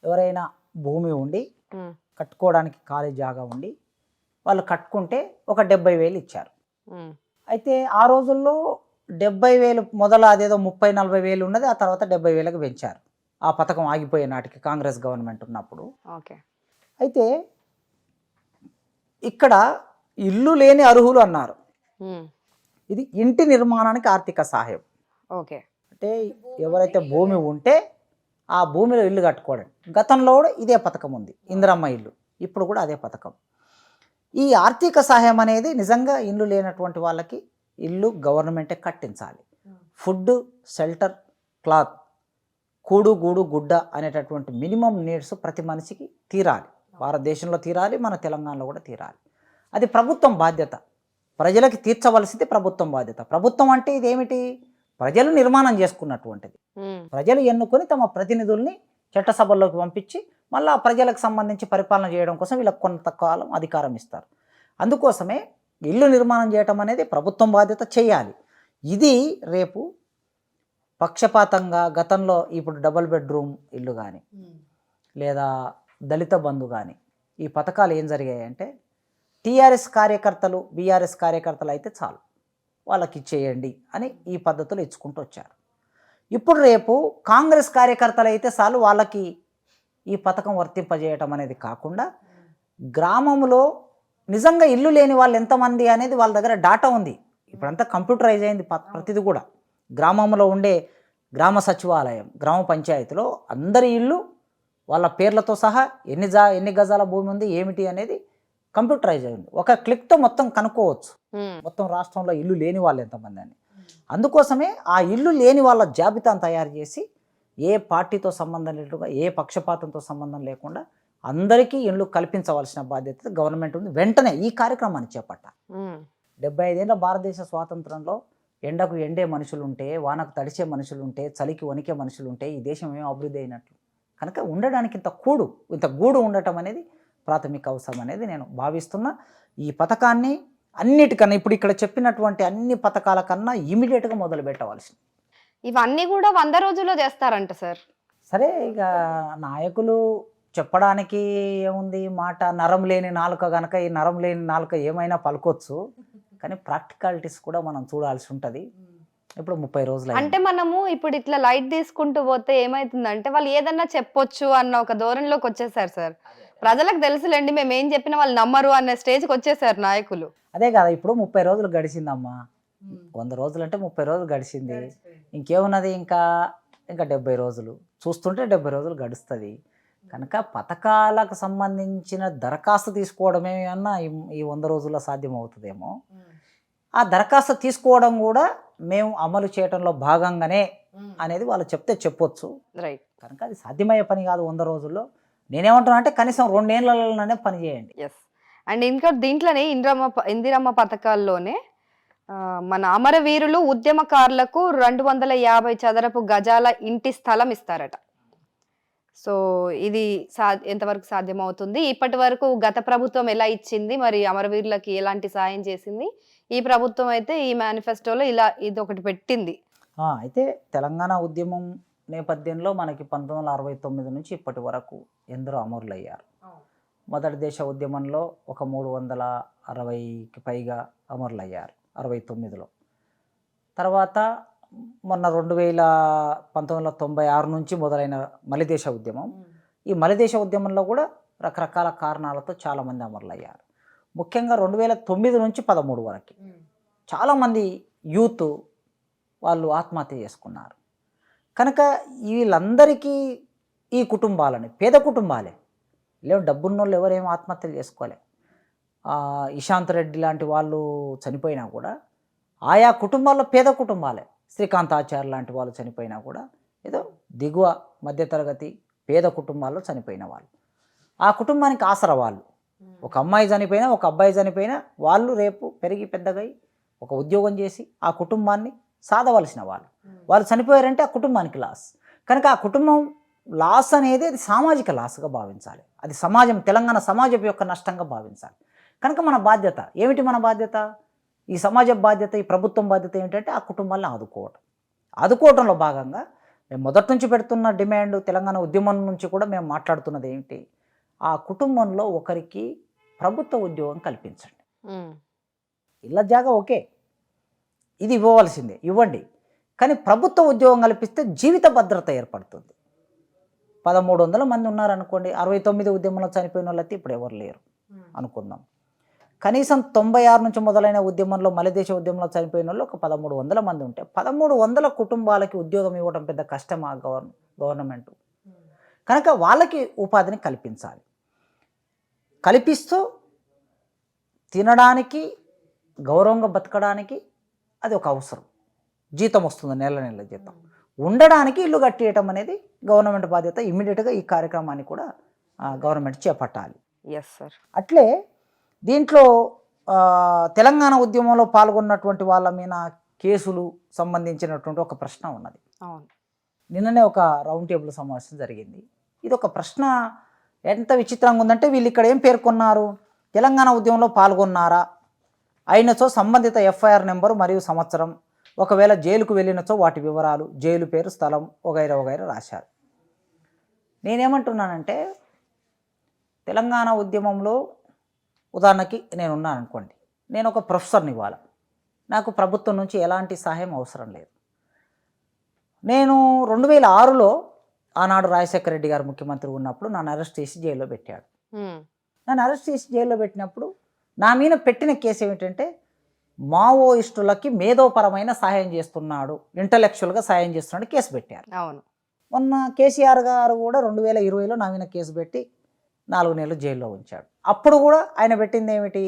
ఎవరైనా భూమి ఉండి కట్టుకోవడానికి ఖాళీ జాగా ఉండి వాళ్ళు కట్టుకుంటే ఒక 70,000 ఇచ్చారు. అయితే ఆ రోజుల్లో 70,000 మొదలు అదేదో 30-40,000 ఉన్నది, ఆ తర్వాత 70,000కి పెంచారు. ఆ పథకం ఆగిపోయే నాటికి కాంగ్రెస్ గవర్నమెంట్ ఉన్నప్పుడు. ఓకే. అయితే ఇక్కడ ఇల్లు లేని అర్హులు అన్నారు. ఇది ఇంటి నిర్మాణానికి ఆర్థిక సహాయం. ఓకే. అంటే ఎవరైతే భూమి ఉంటే ఆ భూమిలో ఇల్లు కట్టుకోవడం. గతంలో కూడా ఇదే పథకం ఉంది, ఇందిరమ్మ ఇల్లు. ఇప్పుడు కూడా అదే పథకం. ఈ ఆర్థిక సహాయం అనేది నిజంగా ఇల్లు లేనటువంటి వాళ్ళకి ఇల్లు గవర్నమెంటే కట్టించాలి. ఫుడ్, షెల్టర్, క్లాత్, కూడు గూడు గుడ్డ అనేటటువంటి మినిమం నీడ్స్ ప్రతి మనిషికి తీరాలి. భారతదేశంలో తీరాలి, మన తెలంగాణలో కూడా తీరాలి. అది ప్రభుత్వం బాధ్యత. ప్రజలకి తీర్చవలసింది ప్రభుత్వం బాధ్యత. ప్రభుత్వం అంటే ఇదేమిటి? ప్రజలు నిర్మాణం చేసుకున్నటువంటిది. ప్రజలు ఎన్నుకొని తమ ప్రతినిధుల్ని చట్టసభల్లోకి పంపించి మళ్ళీ ఆ ప్రజలకు సంబంధించి పరిపాలన చేయడం కోసం వీళ్ళకి కొంతకాలం అధికారం ఇస్తారు. అందుకోసమే ఇల్లు నిర్మాణం చేయటం అనేది ప్రభుత్వం బాధ్యత చేయాలి. ఇది రేపు పక్షపాతంగా గతంలో ఇప్పుడు డబుల్ బెడ్రూమ్ ఇల్లు కానీ లేదా దళిత బంధు కానీ ఈ పథకాలు ఏం జరిగాయంటే టీఆర్ఎస్ కార్యకర్తలు, బీఆర్ఎస్ కార్యకర్తలు అయితే చాలు వాళ్ళకి ఇచ్చేయండి అని ఈ పద్ధతులు ఇచ్చుకుంటూ వచ్చారు. ఇప్పుడు రేపు కాంగ్రెస్ కార్యకర్తలు అయితే చాలు వాళ్ళకి ఈ పథకం వర్తింపజేయటం అనేది కాకుండా గ్రామంలో నిజంగా ఇల్లు లేని వాళ్ళు ఎంతమంది అనేది వాళ్ళ దగ్గర డాటా ఉంది. ఇప్పుడంతా కంప్యూటరైజ్ అయింది ప్రతిది కూడా. గ్రామంలో ఉండే గ్రామ సచివాలయం, గ్రామ పంచాయతీలో అందరి ఇల్లు వాళ్ళ పేర్లతో సహా ఎన్ని గజాల భూమి ఉంది ఏమిటి అనేది కంప్యూటరైజ్ అయింది. ఒక క్లిక్తో మొత్తం కనుక్కోవచ్చు మొత్తం రాష్ట్రంలో ఇల్లు లేని వాళ్ళు ఎంతమంది అని. అందుకోసమే ఆ ఇల్లు లేని వాళ్ళ జాబితాను తయారు చేసి ఏ పార్టీతో సంబంధం లేకుండా, ఏ పక్షపాతంతో సంబంధం లేకుండా అందరికీ ఇల్లు కల్పించవలసిన బాధ్యత గవర్నమెంట్ ఉంది. వెంటనే ఈ కార్యక్రమాన్ని చేపట్టాలి. 75 ఏళ్ళ భారతదేశ స్వాతంత్రంలో ఎండకు ఎండే మనుషులుంటే, వానకు తడిచే మనుషులుంటే, చలికి వణికే మనుషులుంటే ఈ దేశం ఏమో అభివృద్ధి అయినట్లు. కనుక ఉండడానికి ఇంత గూడు ఉండటం అనేది ప్రాథమిక అవసరం అనేది నేను భావిస్తున్నా. ఈ పథకాన్ని అన్నిటికన్నా ఇప్పుడు ఇక్కడ చెప్పినటువంటి అన్ని పథకాల కన్నా ఇమీడియట్గా మొదలు పెట్టవలసింది. ఇవన్నీ కూడా 100 రోజుల్లో చేస్తారంట సార్. సరే, ఇక నాయకులు చెప్పడానికి ఏముంది, మాట నరం లేని నాలుక కనుక ఈ నరం లేని నాలుక ఏమైనా పలుకొచ్చు, కానీ ప్రాక్టికాలిటీస్ కూడా మనం చూడాల్సి ఉంటుంది. ఇప్పుడు 30 రోజులు అంటే మనము ఇప్పుడు ఇట్లా లైట్ తీసుకుంటూ పోతే ఏమైతుందంటే వాళ్ళు ఏదన్నా చెప్పొచ్చు అన్న ఒక ధోరణిలోకి వచ్చేసారు సార్. ప్రజలకు తెలుసులేండి మేము ఏం చెప్పినా వాళ్ళు నమ్మరు అన్న స్టేజ్కి వచ్చేసారు నాయకులు. అదే కదా, ఇప్పుడు 30 రోజులు గడిచిందమ్మా. 100 రోజులు అంటే 30 రోజులు గడిచింది. ఇంకేమున్నది, ఇంకా 70 రోజులు చూస్తుంటే 70 రోజులు గడుస్తుంది. కనుక పథకాలకు సంబంధించిన దరఖాస్తు తీసుకోవడమే అన్నా ఈ 100 రోజుల్లో సాధ్యం అవుతుందేమో. ఆ దరఖాస్తు తీసుకోవడం కూడా మేము అమలు చేయడంలో భాగంగానే అనేది వాళ్ళు చెప్తే చెప్పొచ్చు. రైట్. కనుక అది సాధ్యమయ్యే పని కాదు 100 రోజుల్లో. నేనేమంటున్నా అంటే కనీసం 2 ఏళ్లలోనే పని చేయండి. ఎస్. అండ్ ఇంకా దీంట్లోనే ఇందిరమ్మ పథకాల్లోనే మన అమరవీరులు ఉద్యమకారులకు 250 చదరపు గజాల ఇంటి స్థలం ఇస్తారట. సో ఇది ఎంతవరకు సాధ్యమవుతుంది? ఇప్పటి వరకు గత ప్రభుత్వం ఎలా ఇచ్చింది, మరి అమరవీరులకి ఎలాంటి సాయం చేసింది? ఈ ప్రభుత్వం అయితే ఈ మేనిఫెస్టోలో ఇలా ఇది ఒకటి పెట్టింది. అయితే తెలంగాణ ఉద్యమం నేపథ్యంలో మనకి 1969 నుంచి ఇప్పటి వరకు ఎందరో అమరులయ్యారు. మొదటి దేశ ఉద్యమంలో ఒక 360కి పైగా అమరులయ్యారు 69లో. తర్వాత మొన్న 1996 నుంచి మొదలైన మలిదేశ ఉద్యమం. ఈ మలిదేశ ఉద్యమంలో కూడా రకరకాల కారణాలతో చాలామంది అమరులయ్యారు. ముఖ్యంగా 2009 నుంచి 13 వరకు చాలామంది యూత్ వాళ్ళు ఆత్మహత్య చేసుకున్నారు. కనుక వీళ్ళందరికీ ఈ కుటుంబాలని, పేద కుటుంబాలే, లేవు డబ్బున్న వాళ్ళు ఎవరేమో ఆత్మహత్యలు చేసుకోలే. ఇషాంత్ రెడ్డి లాంటి వాళ్ళు చనిపోయినా కూడా ఆయా కుటుంబాల్లో పేద కుటుంబాలే. శ్రీకాంత్ ఆచార్య లాంటి వాళ్ళు చనిపోయినా కూడా ఏదో దిగువ మధ్యతరగతి పేద కుటుంబాల్లో చనిపోయిన వాళ్ళు. ఆ కుటుంబానికి ఆసరా వాళ్ళు. ఒక అమ్మాయి చనిపోయినా, ఒక అబ్బాయి చనిపోయినా వాళ్ళు రేపు పెరిగి పెద్దగై ఒక ఉద్యోగం చేసి ఆ కుటుంబాన్ని సాధవలసిన వాళ్ళు చనిపోయారంటే ఆ కుటుంబానికి లాస్. కనుక ఆ కుటుంబం లాస్ అనేది అది సామాజిక లాస్గా భావించాలి. అది సమాజం, తెలంగాణ సమాజం యొక్క నష్టంగా భావించాలి. కనుక మన బాధ్యత ఏమిటి? మన బాధ్యత, ఈ సమాజ బాధ్యత, ఈ ప్రభుత్వం బాధ్యత ఏమిటంటే ఆ కుటుంబాలను ఆదుకోవటంలో భాగంగా మేము మొదటి నుంచి పెడుతున్న డిమాండ్, తెలంగాణ ఉద్యమం నుంచి కూడా మేము మాట్లాడుతున్నది ఏంటి, ఆ కుటుంబంలో ఒకరికి ప్రభుత్వ ఉద్యోగం కల్పించండి. ఇళ్ళ జాగా ఓకే, ఇది ఇవ్వవలసిందే, ఇవ్వండి. కానీ ప్రభుత్వ ఉద్యోగం కల్పిస్తే జీవిత భద్రత ఏర్పడుతుంది. 1300 మంది ఉన్నారనుకోండి, 69 ఉద్యమంలో చనిపోయిన వాళ్ళైతే ఇప్పుడు ఎవరు లేరు అనుకుందాం. కనీసం 96 నుంచి మొదలైన ఉద్యమంలో, మలిదేశ ఉద్యమంలో చనిపోయిన వాళ్ళు ఒక 1300 మంది ఉంటే 1300 కుటుంబాలకి ఉద్యోగం ఇవ్వడం పెద్ద కష్టమా గవర్నమెంట్? కనుక వాళ్ళకి ఉపాధిని కల్పించాలి. కల్పిస్తూ తినడానికి, గౌరవంగా బతకడానికి అది ఒక అవసరం. జీతం వస్తుంది, నెల నెల జీతం. ఉండడానికి ఇల్లు కట్టేయటం అనేది గవర్నమెంట్ బాధ్యత. ఇమ్మీడియట్గా ఈ కార్యక్రమాన్ని కూడా గవర్నమెంట్ చేపట్టాలి. Yes sir. అట్లే దీంట్లో తెలంగాణ ఉద్యమంలో పాల్గొన్నటువంటి వాళ్ళ మీద కేసులు సంబంధించినటువంటి ఒక ప్రశ్న ఉన్నది. అవును. నిన్ననే ఒక రౌండ్ టేబుల్ సమావేశం జరిగింది. ఇది ఒక ప్రశ్న ఎంత విచిత్రంగా ఉందంటే, వీళ్ళు ఇక్కడ ఏం పేర్కొన్నారు, తెలంగాణ ఉద్యమంలో పాల్గొన్నారా, అయినచో సంబంధిత ఎఫ్ఐఆర్ నెంబరు మరియు సంవత్సరం, ఒకవేళ జైలుకు వెళ్ళినచో వాటి వివరాలు, జైలు పేరు, స్థలం వగైరా వగైరా రాశారు. నేనేమంటున్నానంటే, తెలంగాణ ఉద్యమంలో ఉదాహరణకి నేనున్నాను అనుకోండి, నేను ఒక ప్రొఫెసర్ని, ఇవ్వాలి నాకు ప్రభుత్వం నుంచి ఎలాంటి సహాయం అవసరం లేదు. నేను 2006లో ఆనాడు రాజశేఖర రెడ్డి గారు ముఖ్యమంత్రి ఉన్నప్పుడు నన్ను అరెస్ట్ చేసి జైల్లో పెట్టాడు. నన్ను అరెస్ట్ చేసి జైల్లో పెట్టినప్పుడు నా మీద పెట్టిన కేసు ఏమిటంటే, మావోయిస్టులకి మేధోపరమైన సహాయం చేస్తున్నాడు, ఇంటలెక్చువల్గా సహాయం చేస్తున్నాడు కేసు పెట్టారు. అవును. మొన్న కేసీఆర్ గారు కూడా 2020లో నా మీద కేసు పెట్టి 4 నెలలు జైల్లో ఉంచాడు. అప్పుడు కూడా ఆయన పెట్టింది ఏమిటి,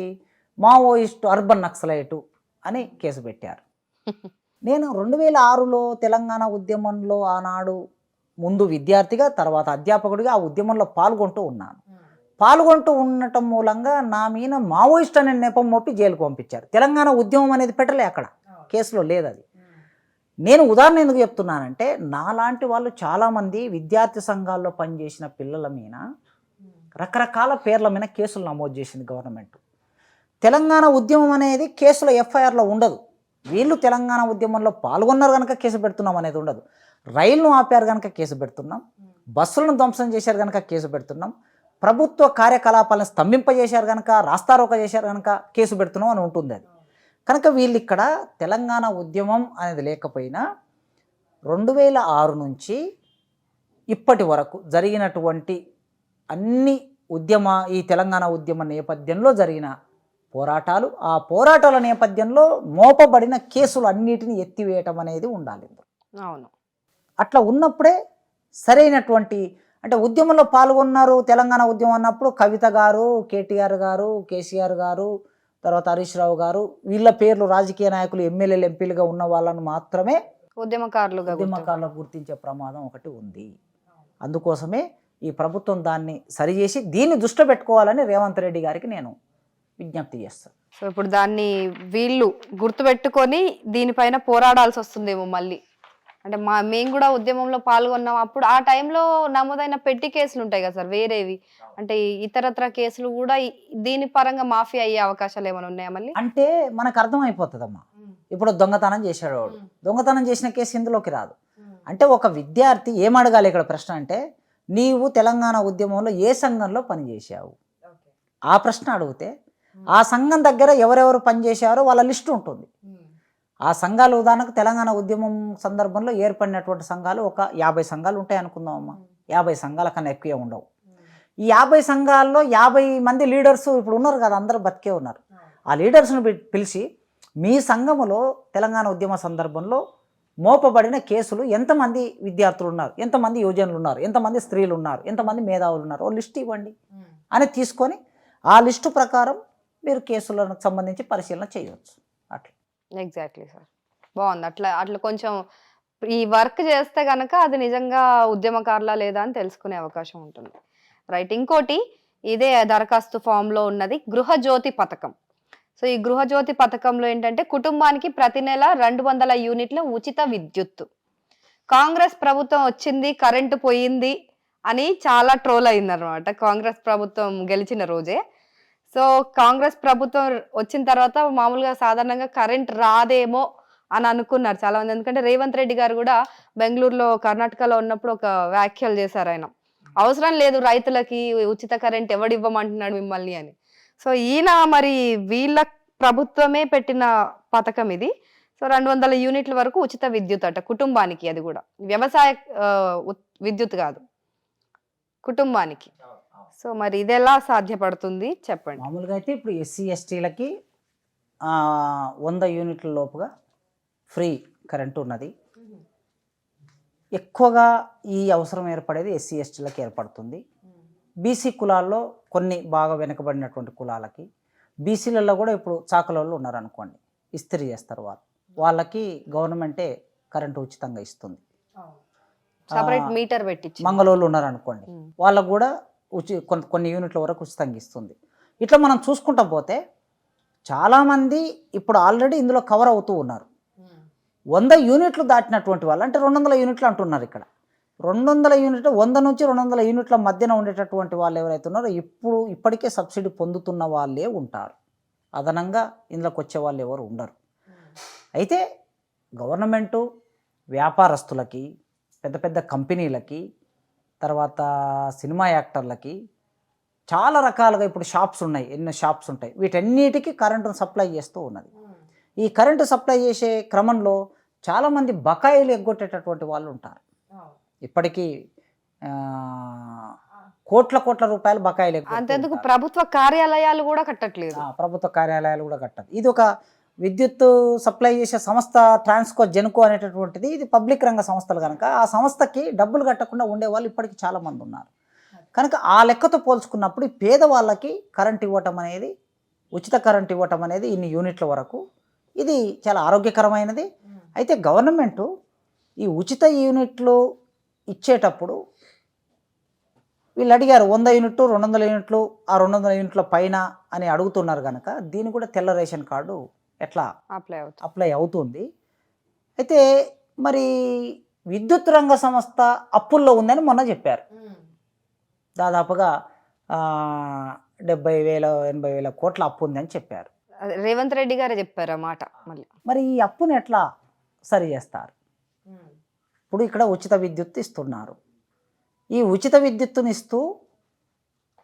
మావోయిస్టు అర్బన్ నక్సలైటు అని కేసు పెట్టారు. నేను 2006లో తెలంగాణ ఉద్యమంలో ఆనాడు ముందు విద్యార్థిగా, తర్వాత అధ్యాపకుడిగా ఆ ఉద్యమంలో పాల్గొంటూ ఉన్నాను. పాల్గొంటూ ఉండటం మూలంగా నా మీద మావోయిస్ట్ అనే నెపం మోపి జైలుకు పంపించారు. తెలంగాణ ఉద్యమం అనేది పెట్టలే, అక్కడ కేసులో లేదు అది. నేను ఉదాహరణ ఎందుకు చెప్తున్నానంటే, నాలాంటి వాళ్ళు చాలామంది విద్యార్థి సంఘాల్లో పనిచేసిన పిల్లల మీద రకరకాల పేర్ల మీద కేసులు నమోదు చేసింది గవర్నమెంట్. తెలంగాణ ఉద్యమం అనేది కేసులో ఎఫ్ఐఆర్లో ఉండదు. వీళ్ళు తెలంగాణ ఉద్యమంలో పాల్గొన్నారు కనుక కేసు పెడుతున్నాం అనేది ఉండదు. రైలును ఆపారు కనుక కేసు పెడుతున్నాం, బస్సులను ధ్వంసం చేశారు కనుక కేసు పెడుతున్నాం, ప్రభుత్వ కార్యకలాపాలను స్తంభింపజేశారు కనుక, రాస్తారోక చేశారు కనుక కేసు పెడుతున్నాం అని ఉంటుంది అది. కనుక వీళ్ళు ఇక్కడ తెలంగాణ ఉద్యమం అనేది లేకపోయినా 2006 నుంచి ఇప్పటి వరకు జరిగినటువంటి అన్ని ఈ తెలంగాణ ఉద్యమ నేపథ్యంలో జరిగిన పోరాటాలు, ఆ పోరాటాల నేపథ్యంలో మోపబడిన కేసులు అన్నిటిని ఎత్తివేయటం అనేది ఉండాలి. అవును. అట్లా ఉన్నప్పుడే సరైనటువంటి, అంటే ఉద్యమంలో పాల్గొన్నారు తెలంగాణ ఉద్యమం అన్నప్పుడు కవిత గారు, కేటీఆర్ గారు, కేసీఆర్ గారు, తర్వాత హరీష్ రావు గారు, వీళ్ళ పేర్లు రాజకీయ నాయకులు, ఎమ్మెల్యేలు, ఎంపీలుగా ఉన్న వాళ్ళను మాత్రమే ఉద్యమకారులుగా గుర్తించే ప్రమాదం ఒకటి ఉంది. అందుకోసమే ఈ ప్రభుత్వం దాన్ని సరిచేసి దీన్ని దృష్టిలో పెట్టుకోవాలని రేవంత్ రెడ్డి గారికి నేను విజ్ఞప్తి చేస్తాను. సో ఇప్పుడు దాన్ని వీళ్ళు గుర్తుపెట్టుకొని దీనిపైన పోరాడాల్సి వస్తుందేమో మళ్ళీ. అంటే మేము కూడా ఉద్యమంలో పాల్గొన్నాం, అప్పుడు ఆ టైంలో నమోదైన పెట్టి కేసులు ఉంటాయి కదా సార్, వేరేవి అంటే ఇతరత్ర కేసులు కూడా దీని పరంగా మాఫీ అయ్యే అవకాశాలు ఏమైనా ఉన్నాయా మళ్ళీ? అంటే మనకు అర్థమైపోతుందమ్మా, ఇప్పుడు దొంగతనం చేశాడు వాడు, దొంగతనం చేసిన కేసు ఇందులోకి రాదు. అంటే ఒక విద్యార్థి ఏమడగాలి ఇక్కడ ప్రశ్న అంటే, నీవు తెలంగాణ ఉద్యమంలో ఏ సంఘంలో పనిచేశావు, ఆ ప్రశ్న అడిగితే ఆ సంఘం దగ్గర ఎవరెవరు పనిచేశారో వాళ్ళ లిస్టు ఉంటుంది. ఆ సంఘాలు ఉదాహరణకు తెలంగాణ ఉద్యమం సందర్భంలో ఏర్పడినటువంటి సంఘాలు ఒక 50 సంఘాలు ఉంటాయి అనుకుందామమ్మా. 50 సంఘాల కన్నా ఎక్కువే ఉండవు. ఈ 50 సంఘాల్లో 50 మంది లీడర్స్ ఇప్పుడు ఉన్నారు కదా, అందరూ బతికే ఉన్నారు. ఆ లీడర్స్ను పిలిచి, మీ సంఘములో తెలంగాణ ఉద్యమ సందర్భంలో మోపబడిన కేసులు ఎంతమంది విద్యార్థులు ఉన్నారు, ఎంతమంది యువజనులు ఉన్నారు, ఎంతమంది స్త్రీలు ఉన్నారు, ఎంతమంది మేధావులు ఉన్నారు, ఓ లిస్ట్ ఇవ్వండి అని తీసుకొని ఆ లిస్టు ప్రకారం మీరు కేసులకు సంబంధించి పరిశీలన చేయవచ్చు. అట్లా. ఎగ్జాక్ట్లీ సార్, బాగుంది. అట్లా అట్లా కొంచెం ఈ వర్క్ చేస్తే కనుక అది నిజంగా ఉద్యమకారులా లేదా అని తెలుసుకునే అవకాశం ఉంటుంది. రైట్. ఇంకోటి, ఇదే దరఖాస్తు ఫామ్లో ఉన్నది గృహజ్యోతి పథకం. సో ఈ గృహజ్యోతి పథకంలో ఏంటంటే, కుటుంబానికి ప్రతి నెల 200 యూనిట్ల ఉచిత విద్యుత్తు. కాంగ్రెస్ ప్రభుత్వం వచ్చింది, కరెంటు పోయింది అని చాలా ట్రోల్ అయింది అనమాట కాంగ్రెస్ ప్రభుత్వం గెలిచిన రోజే. సో కాంగ్రెస్ ప్రభుత్వం వచ్చిన తర్వాత మామూలుగా సాధారణంగా కరెంట్ రాదేమో అని అనుకున్నారు చాలా మంది. ఎందుకంటే రేవంత్ రెడ్డి గారు కూడా బెంగళూరులో, కర్ణాటకలో ఉన్నప్పుడు ఒక వ్యాఖ్యలు చేశారు ఆయన, అవసరం లేదు రైతులకి ఉచిత కరెంట్ ఎవడివ్వమంటున్నాడు మిమ్మల్ని అని. సో ఈయన మరి వీళ్ళ ప్రభుత్వమే పెట్టిన పథకం ఇది. సో 200 యూనిట్ల వరకు ఉచిత విద్యుత్ అట కుటుంబానికి, అది కూడా వ్యవసాయ విద్యుత్ కాదు, కుటుంబానికి. సో మరి ఇది ఎలా సాధ్యపడుతుంది చెప్పండి. మామూలుగా అయితే ఇప్పుడు ఎస్సీ ఎస్టీలకి 100 యూనిట్ల లోపుగా ఫ్రీ కరెంటు ఉన్నది. ఎక్కువగా ఈ అవసరం ఏర్పడేది ఎస్సీ ఎస్టీలకు ఏర్పడుతుంది. బీసీ కులాల్లో కొన్ని బాగా వెనుకబడినటువంటి కులాలకి, బీసీలలో కూడా ఇప్పుడు చాకల వాళ్ళు ఉన్నారు అనుకోండి, ఇస్త్రీ చేస్తారు వాళ్ళకి గవర్నమెంటే కరెంటు ఉచితంగా ఇస్తుంది. సపరేట్ మీటర్ పెట్టించి మంగళోళ్ళు ఉన్నారు అనుకోండి, వాళ్ళకు కూడా కొన్ని యూనిట్ల వరకు ఉచితంగా ఇస్తుంది. ఇట్లా మనం చూసుకుంటా పోతే చాలామంది ఇప్పుడు ఆల్రెడీ ఇందులో కవర్ అవుతూ ఉన్నారు. 100 యూనిట్లు దాటినటువంటి వాళ్ళు, అంటే 200 యూనిట్లు అంటున్నారు ఇక్కడ. 200 యూనిట్లు, 100 నుంచి 200 యూనిట్ల మధ్యన ఉండేటటువంటి వాళ్ళు ఎవరైతే ఉన్నారో ఇప్పటికే సబ్సిడీ పొందుతున్న వాళ్ళే ఉంటారు. అదనంగా ఇందులోకి వచ్చే వాళ్ళు ఎవరు ఉండరు. అయితే గవర్నమెంటు వ్యాపారస్తులకి, పెద్ద పెద్ద కంపెనీలకి, తర్వాత సినిమా యాక్టర్లకి చాలా రకాలుగా ఇప్పుడు షాప్స్ ఉన్నాయి, ఎన్నో షాప్స్ ఉంటాయి, వీటన్నిటికీ కరెంటును సప్లై చేస్తూ ఉన్నది. ఈ కరెంటు సప్లై చేసే క్రమంలో చాలామంది బకాయిలు ఎగ్గొట్టేటటువంటి వాళ్ళు ఉంటారు. ఇప్పటికీ కోట్ల రూపాయలు బకాయిలు అంతేందుకు ప్రభుత్వ కార్యాలయాలు కూడా కట్టట్లేదు. ప్రభుత్వ కార్యాలయాలు కూడా కట్టదు. ఇది ఒక విద్యుత్ సప్లై చేసే సంస్థ ట్రాన్స్కో జెన్కో అనేటటువంటిది, ఇది పబ్లిక్ రంగ సంస్థలు కనుక ఆ సంస్థకి డబ్బులు కట్టకుండా ఉండేవాళ్ళు ఇప్పటికీ చాలామంది ఉన్నారు. కనుక ఆ లెక్కతో పోల్చుకున్నప్పుడు ఈ పేదవాళ్ళకి కరెంట్ ఇవ్వటం అనేది, ఉచిత కరెంట్ ఇవ్వటం అనేది ఇన్ని యూనిట్ల వరకు ఇది చాలా ఆరోగ్యకరమైనది. అయితే గవర్నమెంటు ఈ ఉచిత యూనిట్లు ఇచ్చేటప్పుడు వీళ్ళు అడిగారు 100 యూనిట్లు 200 యూనిట్లు, ఆ 200 యూనిట్ల పైన అని అడుగుతున్నారు కనుక దీన్ని కూడా తెల్ల రేషన్ కార్డు ఎట్లా అప్లై అవుతుంది. అయితే మరి విద్యుత్ రంగ సంస్థ అప్పుల్లో ఉందని మొన్న చెప్పారు. దాదాపుగా 70,000 80,000 కోట్ల అప్పు ఉందని చెప్పారు. రేవంత్ రెడ్డి గారే చెప్పారు ఆ మాట. మరి ఈ అప్పుని ఎట్లా సరి చేస్తారు? ఇప్పుడు ఇక్కడ ఉచిత విద్యుత్ ఇస్తున్నారు. ఈ ఉచిత విద్యుత్తుని ఇస్తూ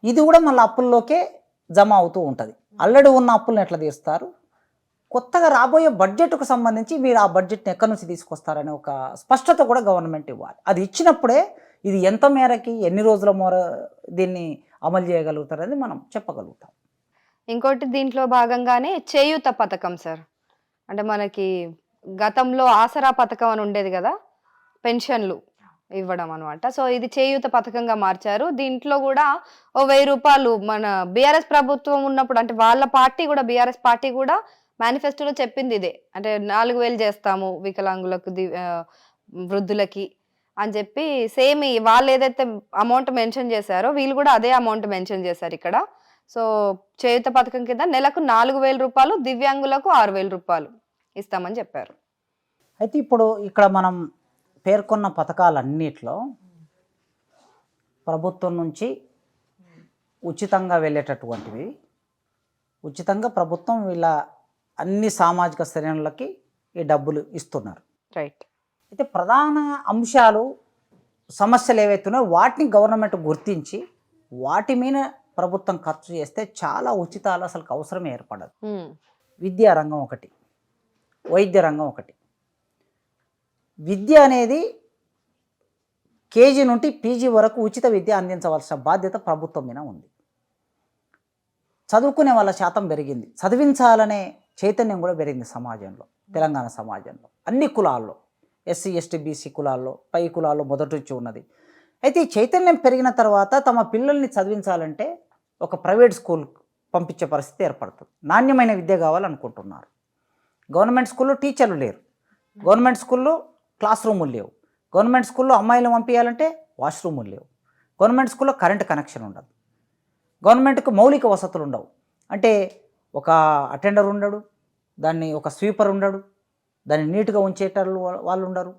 ఇది కూడా మళ్ళీ అప్పుల్లోకే జమ అవుతూ ఉంటుంది. ఆల్రెడీ ఉన్న అప్పులను ఎట్లా తీస్తారు? కొత్తగా రాబోయే బడ్జెట్కు సంబంధించి మీరు ఆ బడ్జెట్ని ఎక్కడి నుంచి తీసుకొస్తారనే ఒక స్పష్టత కూడా గవర్నమెంట్ ఇవ్వాలి. అది ఇచ్చినప్పుడే ఇది ఎంత మేరకి, ఎన్ని రోజుల దీన్ని అమలు చేయగలుగుతారని మనం చెప్పగలుగుతాం. ఇంకోటి దీంట్లో భాగంగానే చేయూత పథకం సార్, అంటే మనకి గతంలో ఆసరా పథకం అని ఉండేది కదా, పెన్షన్లు ఇవ్వడం అనమాట. సో ఇది చేయూత పథకంగా మార్చారు. దీంట్లో కూడా 1000 రూపాయలు మన బీఆర్ఎస్ ప్రభుత్వం ఉన్నప్పుడు, అంటే వాళ్ళ పార్టీ కూడా, బీఆర్ఎస్ పార్టీ కూడా మేనిఫెస్టోలో చెప్పింది ఇదే, అంటే 4000 చేస్తాము వికలాంగులకు, వృద్ధులకి అని చెప్పి సేమ్ వాళ్ళు ఏదైతే అమౌంట్ మెన్షన్ చేశారో వీళ్ళు కూడా అదే అమౌంట్ మెన్షన్ చేశారు ఇక్కడ. సో చేయూత పథకం కింద నెలకు 4000 రూపాయలు, దివ్యాంగులకు 6000 రూపాయలు ఇస్తామని చెప్పారు. అయితే ఇప్పుడు ఇక్కడ మనం పేర్కొన్న పథకాలన్నిట్లో ప్రభుత్వం నుంచి ఉచితంగా వెళ్ళేటటువంటివి, ఉచితంగా ప్రభుత్వం వీళ్ళ అన్ని సామాజిక శ్రేణులకి ఈ డబ్బులు ఇస్తున్నారు. రైట్. అయితే ప్రధాన అంశాలు, సమస్యలు ఏవైతున్నాయో వాటిని గవర్నమెంట్ గుర్తించి వాటి మీద ప్రభుత్వం ఖర్చు చేస్తే చాలా ఉచితాలు అసలు అవసరం ఏర్పడదు. విద్యా రంగం ఒకటి, వైద్య రంగం ఒకటి. విద్య అనేది కేజీ నుండి పీజీ వరకు ఉచిత విద్య అందించవలసిన బాధ్యత ప్రభుత్వం మీద ఉంది. చదువుకునే వాళ్ళ శాతం పెరిగింది, చదివించాలనే చైతన్యం కూడా పెరిగింది సమాజంలో, తెలంగాణ సమాజంలో, అన్ని కులాల్లో, ఎస్సీ ఎస్టీ బీసీ కులాల్లో, పై కులాల్లో మొదటి నుంచి ఉన్నది. అయితే ఈ చైతన్యం పెరిగిన తర్వాత తమ పిల్లల్ని చదివించాలంటే ఒక ప్రైవేట్ స్కూల్ పంపించే పరిస్థితి ఏర్పడుతుంది. నాణ్యమైన విద్య కావాలనుకుంటున్నారు. గవర్నమెంట్ స్కూల్లో టీచర్లు లేరు, గవర్నమెంట్ స్కూల్లో క్లాస్ రూములు లేవు, గవర్నమెంట్ స్కూల్లో అమ్మాయిలు పంపించాలంటే వాష్రూములు లేవు, గవర్నమెంట్ స్కూల్లో కరెంట్ కనెక్షన్ ఉండదు, గవర్నమెంట్కి మౌలిక వసతులు ఉండవు. అంటే ఒక అటెండర్ ఉండడు, దాన్ని ఒక స్వీపర్ ఉండడు, దాన్ని నీట్గా ఉంచేటట్లు వాళ్ళు ఉండరు.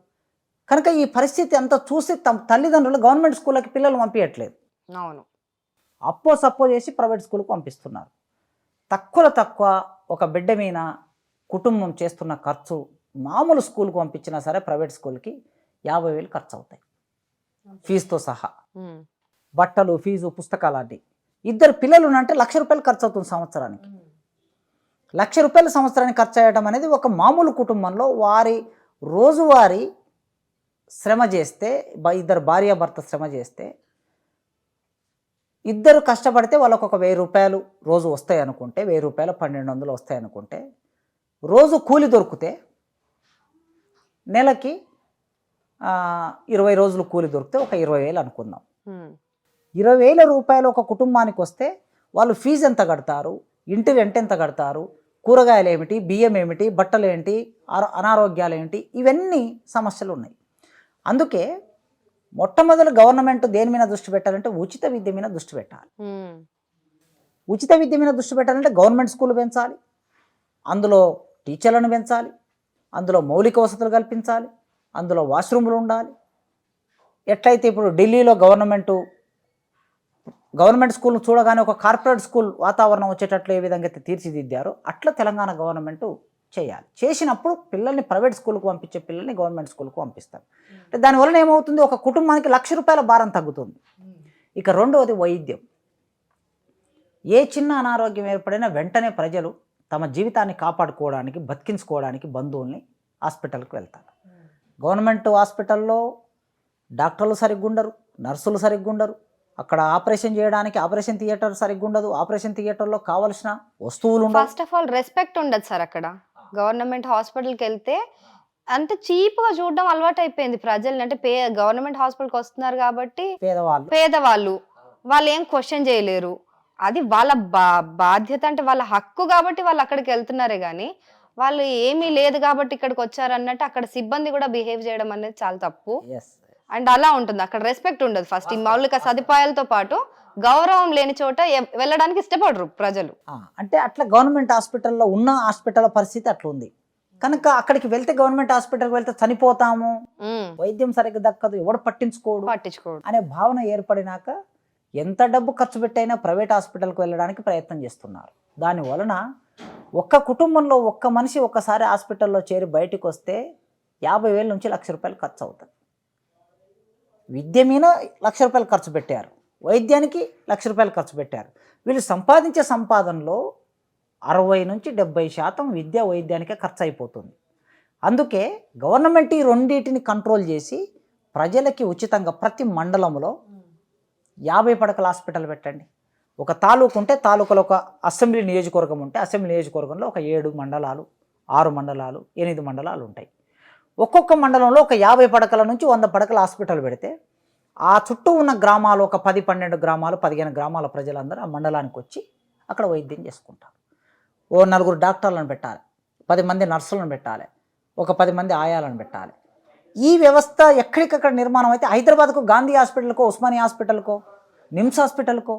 కనుక ఈ పరిస్థితి అంతా చూసి తమ తల్లిదండ్రులు గవర్నమెంట్ స్కూళ్ళకి పిల్లలు పంపించట్లేదు. అవును, సప్పో చేసి ప్రైవేట్ స్కూల్కి పంపిస్తున్నారు. తక్కువ ఒక బిడ్డ మీద కుటుంబం చేస్తున్న ఖర్చు మామూలు స్కూల్కి పంపించినా సరే ప్రైవేట్ స్కూల్కి 50,000 ఖర్చు అవుతాయి ఫీజుతో సహా. బట్టలు, ఫీజు, పుస్తకాలు అన్నీ. 2 పిల్లలు అంటే 1,00,000 రూపాయలు ఖర్చు అవుతుంది సంవత్సరానికి. 1,00,000 రూపాయలు సంవత్సరానికి ఖర్చు అయ్యడం అనేది ఒక మామూలు కుటుంబంలో వారి రోజువారీ శ్రమ చేస్తే, 2 భార్యాభర్త శ్రమ చేస్తే, 2 కష్టపడితే వాళ్ళకు ఒక 1,000 రూపాయలు రోజు వస్తాయి అనుకుంటే, 1,000 రూపాయలు 1,200 వస్తాయి అనుకుంటే, రోజు కూలి దొరికితే నెలకి 20 రోజులు కూలి దొరికితే ఒక 20,000 అనుకుందాం. 20,000 రూపాయలు ఒక కుటుంబానికి వస్తే వాళ్ళు ఫీజు ఎంత కడతారు, ఇంటి రెంట్ ఎంత కడతారు, కూరగాయలు ఏమిటి, బియ్యం ఏమిటి, బట్టలు ఏంటి, అనారోగ్యాలు ఏంటి, ఇవన్నీ సమస్యలు ఉన్నాయి. అందుకే మొట్టమొదటి గవర్నమెంట్ దేని మీద దృష్టి పెట్టాలంటే ఉచిత విద్య మీద దృష్టి పెట్టాలి. ఉచిత విద్య మీద దృష్టి పెట్టాలంటే గవర్నమెంట్ స్కూల్ పెంచాలి, అందులో టీచర్లను పెంచాలి, అందులో మౌలిక వసతులు కల్పించాలి, అందులో వాష్రూమ్లు ఉండాలి. ఎట్లయితే ఇప్పుడు ఢిల్లీలో గవర్నమెంట్ స్కూల్ను చూడగానే ఒక కార్పొరేట్ స్కూల్ వాతావరణం వచ్చేటట్లు ఏ విధంగా అయితే తీర్చిదిద్దారో అట్లా తెలంగాణ గవర్నమెంట్ చేయాలి. చేసినప్పుడు పిల్లల్ని ప్రైవేట్ స్కూల్కి పంపించే పిల్లల్ని గవర్నమెంట్ స్కూల్కి పంపిస్తారు. అంటే దానివల్ల ఏమవుతుంది, ఒక కుటుంబానికి ₹1,00,000 భారం తగ్గుతుంది. ఇక రెండవది వైద్యం. ఏ చిన్న అనారోగ్యం ఏర్పడినా వెంటనే ప్రజలు తమ జీవితాన్ని కాపాడుకోవడానికి, బతికించుకోవడానికి బంధువుల్ని హాస్పిటల్కి వెళ్తారు. గవర్నమెంట్ హాస్పిటల్లో డాక్టర్లు సరిగ్గా ఉండరు, నర్సులు సరిగ్గా ఉండరు, అక్కడ ఆపరేషన్ చేయడానికి ఆపరేషన్ థియేటర్ సరిగ్గా ఉండదు, ఆపరేషన్ థియేటర్లో కావాల్సిన వస్తువులు ఉండవు. ఫస్ట్ ఆఫ్ ఆల్ రెస్పెక్ట్ ఉండదు సార్. అక్కడ గవర్నమెంట్ హాస్పిటల్కి వెళ్తే అంటే చీప్గా చూడడం అలవాటు అయిపోయింది ప్రజల్ని. అంటే గవర్నమెంట్ హాస్పిటల్కి వస్తున్నారు కాబట్టి పేదవాళ్ళు వాళ్ళు ఏం క్వశ్చన్ చేయలేరు. అది వాళ్ళ బాధ్యత, అంటే వాళ్ళ హక్కు కాబట్టి వాళ్ళు అక్కడికి వెళ్తున్నారే కానీ వాళ్ళు ఏమీ లేదు కాబట్టి ఇక్కడికి వచ్చారు అన్నట్టు అక్కడ సిబ్బంది కూడా బిహేవ్ చేయడం అనేది చాలా తప్పు. అండ్ అలా ఉంటుంది, అక్కడ రెస్పెక్ట్ ఉండదు. ఫస్ట్ ఈ మౌలిక సదుపాయాలతో పాటు గౌరవం లేని చోట వెళ్ళడానికి ఇష్టపడరు ప్రజలు. అంటే అట్లా గవర్నమెంట్ హాస్పిటల్లో ఉన్న హాస్పిటల్ పరిస్థితి అట్లా ఉంది కనుక అక్కడికి వెళ్తే, గవర్నమెంట్ హాస్పిటల్కి వెళ్తే చనిపోతాము, వైద్యం సరిగ్గా దక్కదు, ఎవడు పట్టించుకోడు అనే భావన ఏర్పడినాక ఎంత డబ్బు ఖర్చు పెట్టైనా ప్రైవేట్ హాస్పిటల్కి వెళ్ళడానికి ప్రయత్నం చేస్తున్నారు. దాని వలన ఒక్క కుటుంబంలో ఒక్క మనిషి ఒక్కసారి హాస్పిటల్లో చేరి బయటకు వస్తే 50,000 నుంచి ₹1,00,000 ఖర్చు అవుతుంది. విద్య మీద ₹1,00,000 ఖర్చు పెట్టారు, వైద్యానికి ₹1,00,000 ఖర్చు పెట్టారు. వీళ్ళు సంపాదించే సంపాదనలో 60 నుంచి 70% విద్య వైద్యానికే ఖర్చు అయిపోతుంది. అందుకే గవర్నమెంట్ ఈ రెండింటిని కంట్రోల్ చేసి ప్రజలకి ఉచితంగా ప్రతి మండలంలో 50 పడకల హాస్పిటల్ పెట్టండి. ఒక తాలూకు ఉంటే తాలూకాలో ఒక అసెంబ్లీ నియోజకవర్గం ఉంటే అసెంబ్లీ నియోజకవర్గంలో ఒక 7 మండలాలు, 6 మండలాలు, 8 మండలాలు ఉంటాయి. ఒక్కొక్క మండలంలో ఒక 50 పడకల నుంచి 100 పడకల హాస్పిటల్ పెడితే ఆ చుట్టూ ఉన్న గ్రామాలు ఒక 10-12 గ్రామాలు, 15 గ్రామాల ప్రజలందరూ ఆ మండలానికి వచ్చి అక్కడ వైద్యం చేసుకుంటారు. ఓ 4 డాక్టర్లను పెట్టాలి, 10 మంది నర్సులను పెట్టాలి, ఒక 10 మంది ఆయాలను పెట్టాలి. ఈ వ్యవస్థ ఎక్కడికక్కడ నిర్మాణం అయితే హైదరాబాద్కు గాంధీ హాస్పిటల్కో, ఉస్మానియా హాస్పిటల్కో, నిమ్స్ హాస్పిటల్కో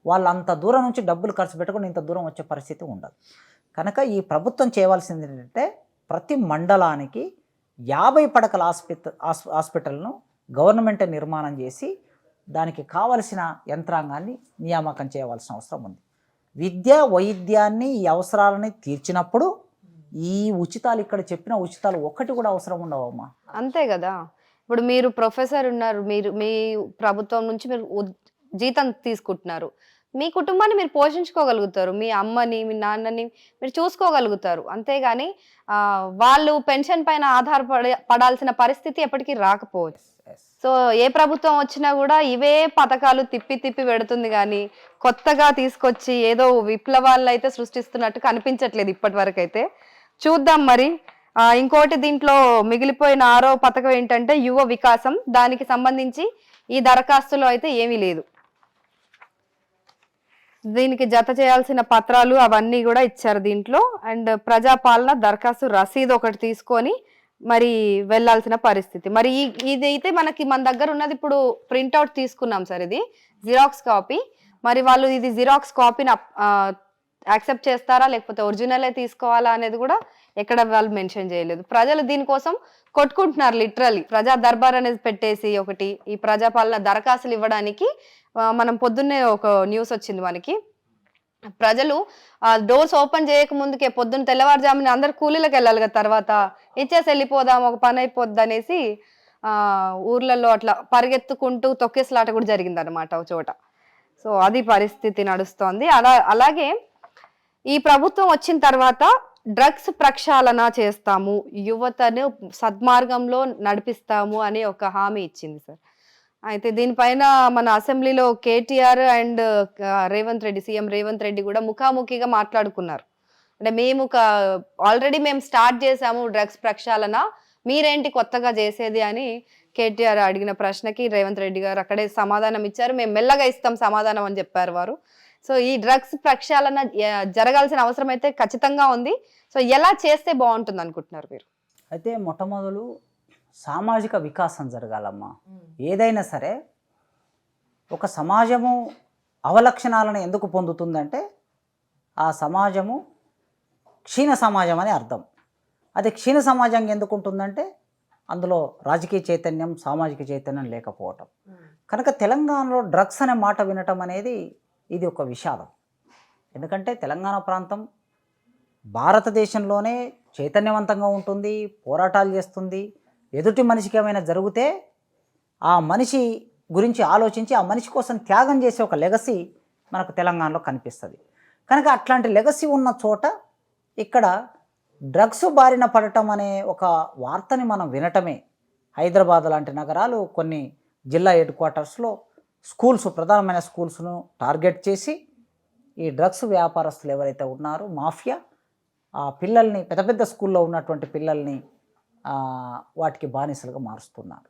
వాళ్ళు అంత దూరం నుంచి డబ్బులు ఖర్చు పెట్టకుండా ఇంత దూరం వచ్చే పరిస్థితి ఉండదు. కనుక ఈ ప్రభుత్వం చేయవలసింది ఏంటంటే ప్రతి మండలానికి 50 పడకల హాస్పిటల్ను గవర్నమెంటే నిర్మాణం చేసి దానికి కావలసిన యంత్రాంగాన్ని నియామకం చేయవలసిన అవసరం ఉంది. విద్య వైద్యాన్ని ఈ అవసరాలని తీర్చినప్పుడు ఈ ఉచితాలు, ఇక్కడ చెప్పిన ఉచితాలు ఒక్కటి కూడా అవసరం ఉండవమ్మా. అంతే కదా. ఇప్పుడు మీరు ప్రొఫెసర్ ఉన్నారు, మీ ప్రభుత్వం నుంచి మీరు జీతం తీసుకుంటున్నారు, మీ కుటుంబాన్ని మీరు పోషించుకోగలుగుతారు, మీ అమ్మని మీ నాన్నని మీరు చూసుకోగలుగుతారు. అంతేగాని వాళ్ళు పెన్షన్ పైన ఆధారపడాల్సిన పరిస్థితి ఎప్పటికీ రాకపోవచ్చు. సో ఏ ప్రభుత్వం వచ్చినా కూడా ఇవే పథకాలు తిప్పి తిప్పి పెడుతుంది కానీ కొత్తగా తీసుకొచ్చి ఏదో విప్లవాలను అయితే సృష్టిస్తున్నట్టు కనిపించట్లేదు ఇప్పటి వరకు అయితే. చూద్దాం మరి. ఇంకోటి దీంట్లో మిగిలిపోయిన 6వ పథకం ఏంటంటే యువ వికాసం. దానికి సంబంధించి ఈ దరఖాస్తులో అయితే ఏమీ లేదు. దీనికి జత చేయాల్సిన పత్రాలు అవన్నీ కూడా ఇచ్చారు దీంట్లో. అండ్ ప్రజాపాలన దరఖాస్తు రసీదు ఒకటి తీసుకొని మరి వెళ్ళాల్సిన పరిస్థితి. మరి ఇదైతే మన దగ్గర ఉన్నది ఇప్పుడు ప్రింట్అవుట్ తీసుకున్నాం సార్, ఇది జిరాక్స్ కాపీ. మరి వాళ్ళు ఇది జిరాక్స్ కాపీని యాక్సెప్ట్ చేస్తారా లేకపోతే ఒరిజినలే తీసుకోవాలా అనేది కూడా ఎక్కడ వాళ్ళు మెన్షన్ చేయలేదు. ప్రజలు దీనికోసం కొట్టుకుంటున్నారు లిటరల్లీ. ప్రజా దర్బార్ అనేది పెట్టేసి ఒకటి ఈ ప్రజాపాలన దరఖాస్తులు ఇవ్వడానికి మనం పొద్దున్నే ఒక న్యూస్ వచ్చింది మనకి. ప్రజలు డోర్స్ ఓపెన్ చేయక ముందుకే పొద్దున్న తెల్లవారుజామున అందరు కూలీలకు వెళ్ళాలి కదా, తర్వాత ఇచ్చేసి వెళ్ళిపోదాం ఒక పని అయిపోద్ది అనేసి ఊర్లలో అట్లా పరిగెత్తుకుంటూ తొక్కేసలాట కూడా జరిగింది అనమాట ఒక చోట. సో అది పరిస్థితి నడుస్తోంది. అలాగే ఈ ప్రభుత్వం వచ్చిన తర్వాత డ్రగ్స్ ప్రక్షాళన చేస్తాము, యువతను సద్మార్గంలో నడిపిస్తాము అని ఒక హామీ ఇచ్చింది సార్. అయితే దీనిపైన మన అసెంబ్లీలో కేటీఆర్ అండ్ సీఎం రేవంత్ రెడ్డి కూడా ముఖాముఖిగా మాట్లాడుకున్నారు. అంటే ఆల్రెడీ మేము స్టార్ట్ చేసాము డ్రగ్స్ ప్రక్షాళన, మీరేంటి కొత్తగా చేసేది అని కేటీఆర్ అడిగిన ప్రశ్నకి రేవంత్ రెడ్డి గారు అక్కడే సమాధానం ఇచ్చారు. మేము మెల్లగా ఇస్తాం సమాధానం అని చెప్పారు వారు. సో ఈ డ్రగ్స్ ప్రక్షాళన జరగాల్సిన అవసరం అయితే ఖచ్చితంగా ఉంది. సో ఎలా చేస్తే బాగుంటుంది అనుకుంటున్నారు మీరు? అయితే మొట్టమొదలు సామాజిక వికాసం జరగాలమ్మా. ఏదైనా సరే ఒక సమాజము అవలక్షణాలను ఎందుకు పొందుతుందంటే ఆ సమాజము క్షీణ సమాజం అని అర్థం. అది క్షీణ సమాజం ఎందుకు ఉంటుందంటే అందులో రాజకీయ చైతన్యం, సామాజిక చైతన్యం లేకపోవటం. కనుక తెలంగాణలో డ్రగ్స్ అనే మాట వినటం అనేది ఇది ఒక విషాదం. ఎందుకంటే తెలంగాణ ప్రాంతం భారతదేశంలోనే చైతన్యవంతంగా ఉంటుంది, పోరాటాలు చేస్తుంది. ఎదుటి మనిషికి ఏమైనా జరిగితే ఆ మనిషి గురించి ఆలోచించి ఆ మనిషి కోసం త్యాగం చేసే ఒక లెగసీ మనకు తెలంగాణలో కనిపిస్తుంది. కనుక అట్లాంటి లెగసీ ఉన్న చోట ఇక్కడ డ్రగ్స్ బారిన పడటం అనే ఒక వార్తని మనం వినటమే. హైదరాబాద్ లాంటి నగరాలు కొన్ని జిల్లా హెడ్ క్వార్టర్స్లో స్కూల్స్, ప్రధానమైన స్కూల్స్ను టార్గెట్ చేసి ఈ డ్రగ్స్ వ్యాపారస్తులు ఎవరైతే ఉన్నారో మాఫియా ఆ పిల్లల్ని, పెద్ద పెద్ద స్కూల్లో ఉన్నటువంటి పిల్లల్ని వాటికి బానిసలుగా మారుస్తున్నారు.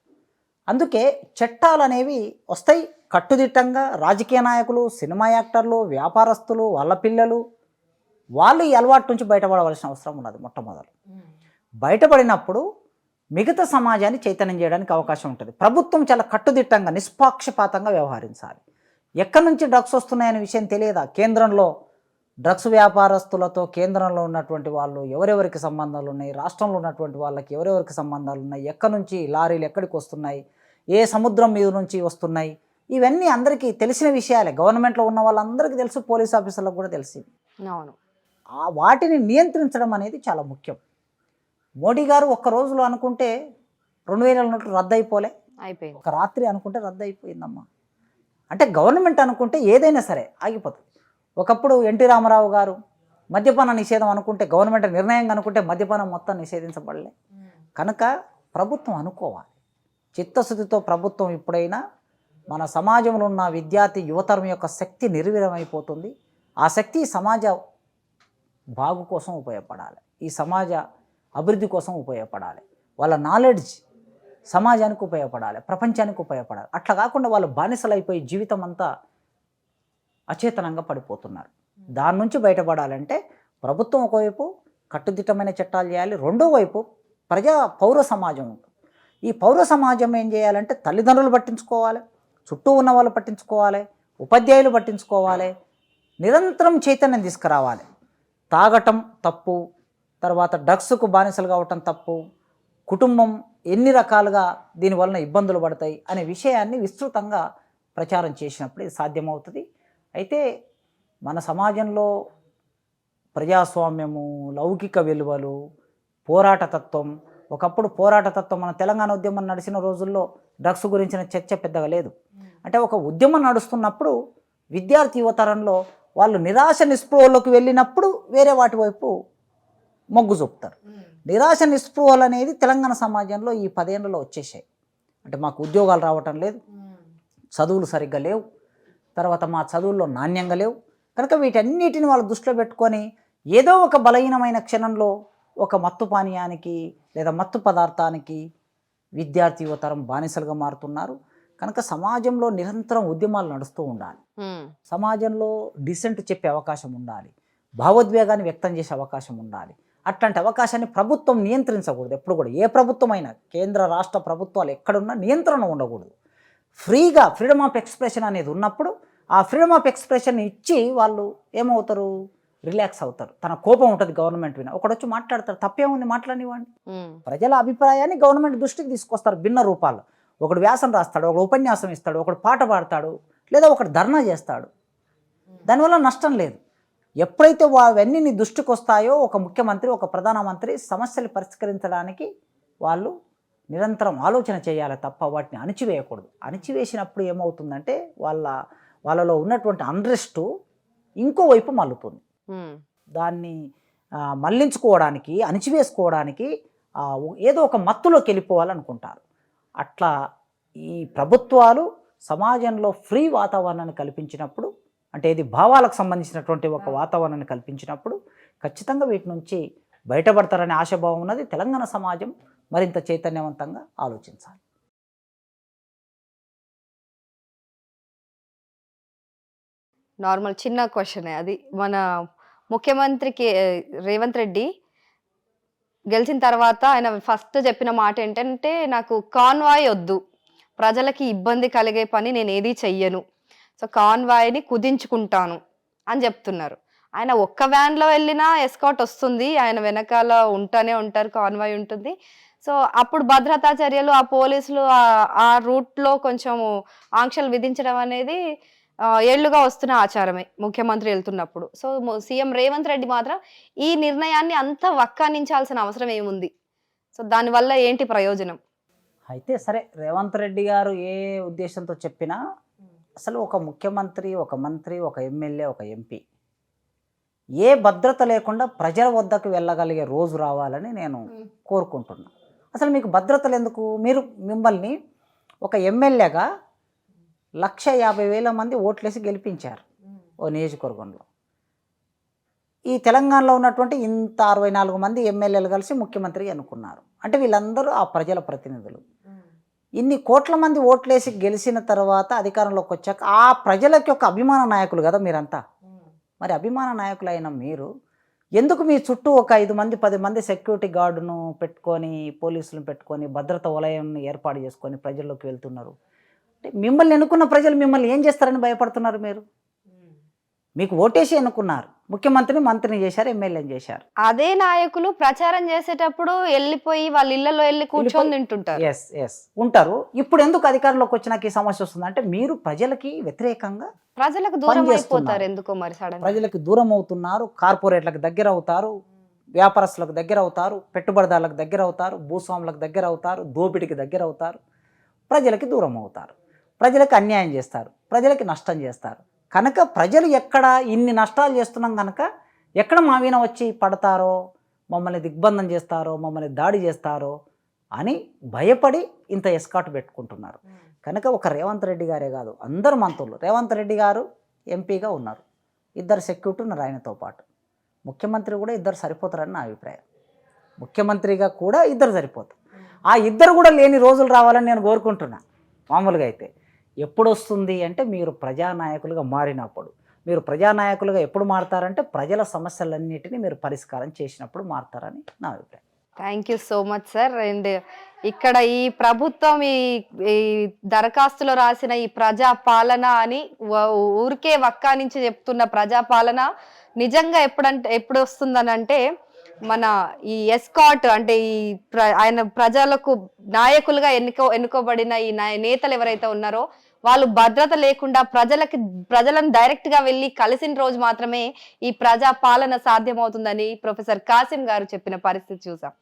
అందుకే చట్టాలు అనేవి వస్తాయి కట్టుదిట్టంగా. రాజకీయ నాయకులు, సినిమా యాక్టర్లు, వ్యాపారస్తులు, వాళ్ళ పిల్లలు వాళ్ళు ఈ అలవాటు నుంచి బయటపడవలసిన అవసరం ఉన్నది. మొట్టమొదలు బయటపడినప్పుడు మిగతా సమాజాన్ని చైతన్యం చేయడానికి అవకాశం ఉంటుంది. ప్రభుత్వం చాలా కట్టుదిట్టంగా, నిష్పాక్షపాతంగా వ్యవహరించాలి. ఎక్కడి నుంచి డ్రగ్స్ వస్తున్నాయనే విషయం తెలియదా? కేంద్రంలో డ్రగ్స్ వ్యాపారస్తులతో కేంద్రంలో ఉన్నటువంటి వాళ్ళు ఎవరెవరికి సంబంధాలు ఉన్నాయి, రాష్ట్రంలో ఉన్నటువంటి వాళ్ళకి ఎవరెవరికి సంబంధాలు ఉన్నాయి, ఎక్కడి నుంచి లారీలు ఎక్కడికి వస్తున్నాయి, ఏ సముద్రం మీద నుంచి వస్తున్నాయి, ఇవన్నీ అందరికీ తెలిసిన విషయాలే. గవర్నమెంట్లో ఉన్న వాళ్ళందరికీ తెలుసు, పోలీస్ ఆఫీసర్లకు కూడా తెలిసింది. అవును. వాటిని నియంత్రించడం అనేది చాలా ముఖ్యం. మోడీ గారు ఒక్క రోజులో అనుకుంటే 2000 నోట్లు రద్దు అయిపోయింది. ఒక రాత్రి అనుకుంటే రద్దు అయిపోయిందమ్మా. అంటే గవర్నమెంట్ అనుకుంటే ఏదైనా సరే ఆగిపోతుంది. ఒకప్పుడు ఎన్టీ రామారావు గారు మద్యపాన నిషేధం అనుకుంటే, గవర్నమెంట్ నిర్ణయం అనుకుంటే మద్యపానం మొత్తం నిషేధించబడలే. కనుక ప్రభుత్వం అనుకోవాలి, చిత్తశుద్ధితో ప్రభుత్వం ఎప్పుడైనా మన సమాజంలో ఉన్న విద్యార్థి యువతరం యొక్క శక్తి నిర్వీర్యమైపోతుంది. ఆ శక్తి సమాజ బాగు కోసం ఉపయోగపడాలి, ఈ సమాజ అభివృద్ధి కోసం ఉపయోగపడాలి, వాళ్ళ నాలెడ్జ్ సమాజానికి ఉపయోగపడాలి, ప్రపంచానికి ఉపయోగపడాలి. అట్లా కాకుండా వాళ్ళు బానిసలైపోయి జీవితం అంతా అచేతనంగా పడిపోతున్నారు. దాని నుంచి బయటపడాలంటే ప్రభుత్వం ఒకవైపు కట్టుదిట్టమైన చట్టాలు చేయాలి, రెండో వైపు పౌర సమాజం ఉంటుంది. ఈ పౌర సమాజం ఏం చేయాలంటే తల్లిదండ్రులు పట్టించుకోవాలి, చుట్టూ ఉన్న వాళ్ళు పట్టించుకోవాలి, ఉపాధ్యాయులు పట్టించుకోవాలి, నిరంతరం చైతన్యం తీసుకురావాలి. తాగటం తప్పు, తర్వాత డ్రగ్స్కు బానిసలు కావటం తప్పు, కుటుంబం ఎన్ని రకాలుగా దీనివలన ఇబ్బందులు పడతాయి అనే విషయాన్ని విస్తృతంగా ప్రచారం చేసినప్పుడు ఇది సాధ్యమవుతుంది. అయితే మన సమాజంలో ప్రజాస్వామ్యము, లౌకిక విలువలు, పోరాటతత్వం, ఒకప్పుడు పోరాటతత్వం, మన తెలంగాణ ఉద్యమం నడిచిన రోజుల్లో డ్రగ్స్ గురించిన చర్చ పెద్దగా లేదు. అంటే ఒక ఉద్యమం నడుస్తున్నప్పుడు విద్యార్థి యువతరంలో వాళ్ళు నిరాశ నిస్పృహలోకి వెళ్ళినప్పుడు వేరే వాటి వైపు మొగ్గు చూపుతారు. నిరాశ నిస్పృహలు అనేది తెలంగాణ సమాజంలో ఈ 10 ఏళ్లలో వచ్చేసాయి. అంటే మాకు ఉద్యోగాలు రావటం లేదు, చదువులు సరిగ్గా లేవు, తర్వాత మా చదువుల్లో నాణ్యంగా లేవు. కనుక వీటన్నిటిని వాళ్ళు దృష్టిలో పెట్టుకొని ఏదో ఒక బలహీనమైన క్షణంలో ఒక మత్తు పానీయానికి లేదా మత్తు పదార్థానికి విద్యార్థి యువతరం బానిసలుగా మారుతున్నారు. కనుక సమాజంలో నిరంతరం ఉద్యమాలు నడుస్తూ ఉండాలి, సమాజంలో డిసెంట్ చెప్పే అవకాశం ఉండాలి, భావోద్వేగాన్ని వ్యక్తం చేసే అవకాశం ఉండాలి. అట్లాంటి అవకాశాన్ని ప్రభుత్వం నియంత్రించకూడదు. ఎప్పుడు కూడా ఏ ప్రభుత్వం అయినా, కేంద్ర రాష్ట్ర ప్రభుత్వాలు ఎక్కడున్నా నియంత్రణ ఉండకూడదు. ఫ్రీగా ఫ్రీడమ్ ఆఫ్ ఎక్స్ప్రెషన్ అనేది ఉన్నప్పుడు ఆ ఫ్రీడమ్ ఆఫ్ ఎక్స్ప్రెషన్ ఇచ్చి వాళ్ళు ఏమవుతారు, రిలాక్స్ అవుతారు. తన కోపం ఉంటుంది గవర్నమెంట్ విన, ఒకడొచ్చి మాట్లాడతారు, తప్పేముంది మాట్లాడివ్వండి. ప్రజల అభిప్రాయాన్ని గవర్నమెంట్ దృష్టికి తీసుకొస్తారు భిన్న రూపాల్లో. ఒకడు వ్యాసం రాస్తాడు, ఒకడు ఉపన్యాసం ఇస్తాడు, ఒకడు పాట పాడతాడు, లేదా ఒకడు ధర్నా చేస్తాడు. దానివల్ల నష్టం లేదు. ఎప్పుడైతే అవన్నీ నీ దృష్టికి వస్తాయో ఒక ముఖ్యమంత్రి, ఒక ప్రధానమంత్రి సమస్యలు పరిష్కరించడానికి వాళ్ళు నిరంతరం ఆలోచన చేయాలి తప్ప వాటిని అణిచివేయకూడదు. అణిచివేసినప్పుడు ఏమవుతుందంటే వాళ్ళలో ఉన్నటువంటి అన్రెస్ట్ ఇంకోవైపు మల్లుతుంది. దాన్ని మళ్లించుకోవడానికి, అణిచివేసుకోవడానికి ఏదో ఒక మత్తులోకి వెళ్ళిపోవాలనుకుంటారు. అట్లా ఈ ప్రభుత్వాలు సమాజంలో ఫ్రీ వాతావరణాన్ని కల్పించినప్పుడు, అంటే ఇది భావాలకు సంబంధించినటువంటి ఒక వాతావరణాన్ని కల్పించినప్పుడు ఖచ్చితంగా వీటి నుంచి బయటపడతారనే ఆశాభావం ఉన్నది. తెలంగాణ సమాజం మరింత చైతన్యవంతంగా ఆలోచించాలి. నార్మల్ చిన్న క్వశ్చనే అది. మన ముఖ్యమంత్రికి రేవంత్ రెడ్డి గెలిచిన తర్వాత ఆయన ఫస్ట్ చెప్పిన మాట ఏంటంటే, నాకు కాన్వాయ్ వద్దు, ప్రజలకి ఇబ్బంది కలిగే పని నేను ఏది చెయ్యను, సో కాన్వాయ్ని కుదించుకుంటాను అని చెప్తున్నారు. ఆయన ఒక్క వ్యాన్లో వెళ్ళినా ఎస్కాట్ వస్తుంది, ఆయన వెనకాల ఉంటానే ఉంటారు, కాన్వాయ్ ఉంటుంది. సో అప్పుడు భద్రతా చర్యలు, ఆ పోలీసులు ఆ రూట్లో కొంచెం ఆంక్షలు విధించడం అనేది ఏళ్లుగా వస్తున్న ఆచారమే ముఖ్యమంత్రి వెళ్తున్నప్పుడు. సో సీఎం రేవంత్ రెడ్డి మాత్రం ఈ నిర్ణయాన్ని అంత వక్కానించాల్సిన అవసరం ఏముంది? సో దానివల్ల ఏంటి ప్రయోజనం? అయితే సరే, రేవంత్ రెడ్డి గారు ఏ ఉద్దేశంతో చెప్పినా అసలు ఒక ముఖ్యమంత్రి, ఒక మంత్రి, ఒక ఎమ్మెల్యే, ఒక ఎంపీ ఏ భద్రత లేకుండా ప్రజల వద్దకు వెళ్ళగలిగే రోజు రావాలని నేను కోరుకుంటున్నా. అసలు మీకు భద్రతలు ఎందుకు? మిమ్మల్ని ఒక ఎమ్మెల్యేగా 1,50,000 మంది ఓట్లేసి గెలిపించారు ఓ నియోజకవర్గంలో. ఈ తెలంగాణలో ఉన్నటువంటి ఇంత 64 మంది ఎమ్మెల్యేలు కలిసి ముఖ్యమంత్రి అనుకున్నారు. అంటే వీళ్ళందరూ ఆ ప్రజల ప్రతినిధులు. ఇన్ని కోట్ల మంది ఓట్లేసి గెలిచిన తర్వాత అధికారంలోకి వచ్చాక ఆ ప్రజలకి ఒక అభిమాన నాయకులు కదా మీరంతా. మరి అభిమాన నాయకులైన మీరు ఎందుకు మీ చుట్టూ ఒక 5 మంది 10 మంది సెక్యూరిటీ గార్డును పెట్టుకొని, పోలీసులను పెట్టుకొని, భద్రత వలయాన్ని ఏర్పాటు చేసుకొని ప్రజల్లోకి వెళ్తున్నారు? అంటే మిమ్మల్ని ఎన్నుకున్న ప్రజలు మిమ్మల్ని ఏం చేస్తారని భయపడుతున్నారు మీరు? మీకు ఓటేసి ఎన్నుకున్నారు, ముఖ్యమంత్రిని మంత్రిని చేశారు, ఎమ్మెల్యేని చేశారు. అదే నాయకులు ప్రచారం చేసేటప్పుడు వెళ్ళిపోయి వాళ్ళ ఇళ్లలో వెళ్ళి కూర్చొని తింటుంటారు. ఎస్ ఉంటారు. ఇప్పుడు ఎందుకు అధికారంలోకి వచ్చినాక ఈ సమస్య వస్తుంది అంటే మీరు ప్రజలకి వ్యతిరేకంగా ప్రజలకు దూరం అయిపోతారు ఎందుకో మరి సడన్. ప్రజలకు దూరం అవుతున్నారు, కార్పొరేట్లకు దగ్గర అవుతారు, వ్యాపారస్తులకు దగ్గర అవుతారు, పెట్టుబడిదారులకు దగ్గర అవుతారు, భూస్వాములకు దగ్గర అవుతారు, దోపిడికి దగ్గర అవుతారు, ప్రజలకి దూరం అవుతారు, ప్రజలకు అన్యాయం చేస్తారు, ప్రజలకి నష్టం చేస్తారు. కనుక ప్రజలు ఎక్కడ ఇన్ని నష్టాలు చేస్తున్నాం కనుక ఎక్కడ మా మీద వచ్చి పడతారో, మమ్మల్ని దిగ్బంధం చేస్తారో, మమ్మల్ని దాడి చేస్తారో అని భయపడి ఇంత ఎస్కాట్ పెట్టుకుంటున్నారు. కనుక ఒక రేవంత్ రెడ్డి గారే కాదు, అందరు మంత్రులు, రేవంత్ రెడ్డి గారు ఎంపీగా ఉన్నారు, 2 సెక్యూరిటీ ఉన్నారు ఆయనతో పాటు. ముఖ్యమంత్రి కూడా 2 సరిపోతారని నా అభిప్రాయం. ముఖ్యమంత్రిగా కూడా 2 సరిపోతారు. ఆ 2 కూడా లేని రోజులు రావాలని నేను కోరుకుంటున్నా. మామూలుగా అయితే ఎప్పుడు వస్తుంది అంటే మీరు ప్రజానాయకులుగా మారినప్పుడు. మీరు ప్రజానాయకులుగా ఎప్పుడు మారుతారంటే ప్రజల సమస్యలన్నిటినీ మీరు పరిష్కారం చేసినప్పుడు మారుతారని నా అభిప్రాయం. Thank you so much sir. And ఇక్కడ ఈ ప్రభుత్వం ఈ దరఖాస్తులో రాసిన ఈ ప్రజా పాలన అని ఊరికే వక్కా నుంచి చెప్తున్న ప్రజాపాలన నిజంగా ఎప్పుడు వస్తుందని అంటే, మన ఈ ఎస్కాట్ అంటే ఆయన ప్రజలకు నాయకులుగా ఎన్నుకోబడిన ఈ నేతలు ఎవరైతే ఉన్నారో వాళ్ళు భద్రత లేకుండా ప్రజలను డైరెక్ట్ గా వెళ్ళి కలిసిన రోజు మాత్రమే ఈ ప్రజా పాలన సాధ్యమవుతుందని ప్రొఫెసర్ కాసిం గారు చెప్పిన పరిస్థితి చూసాం.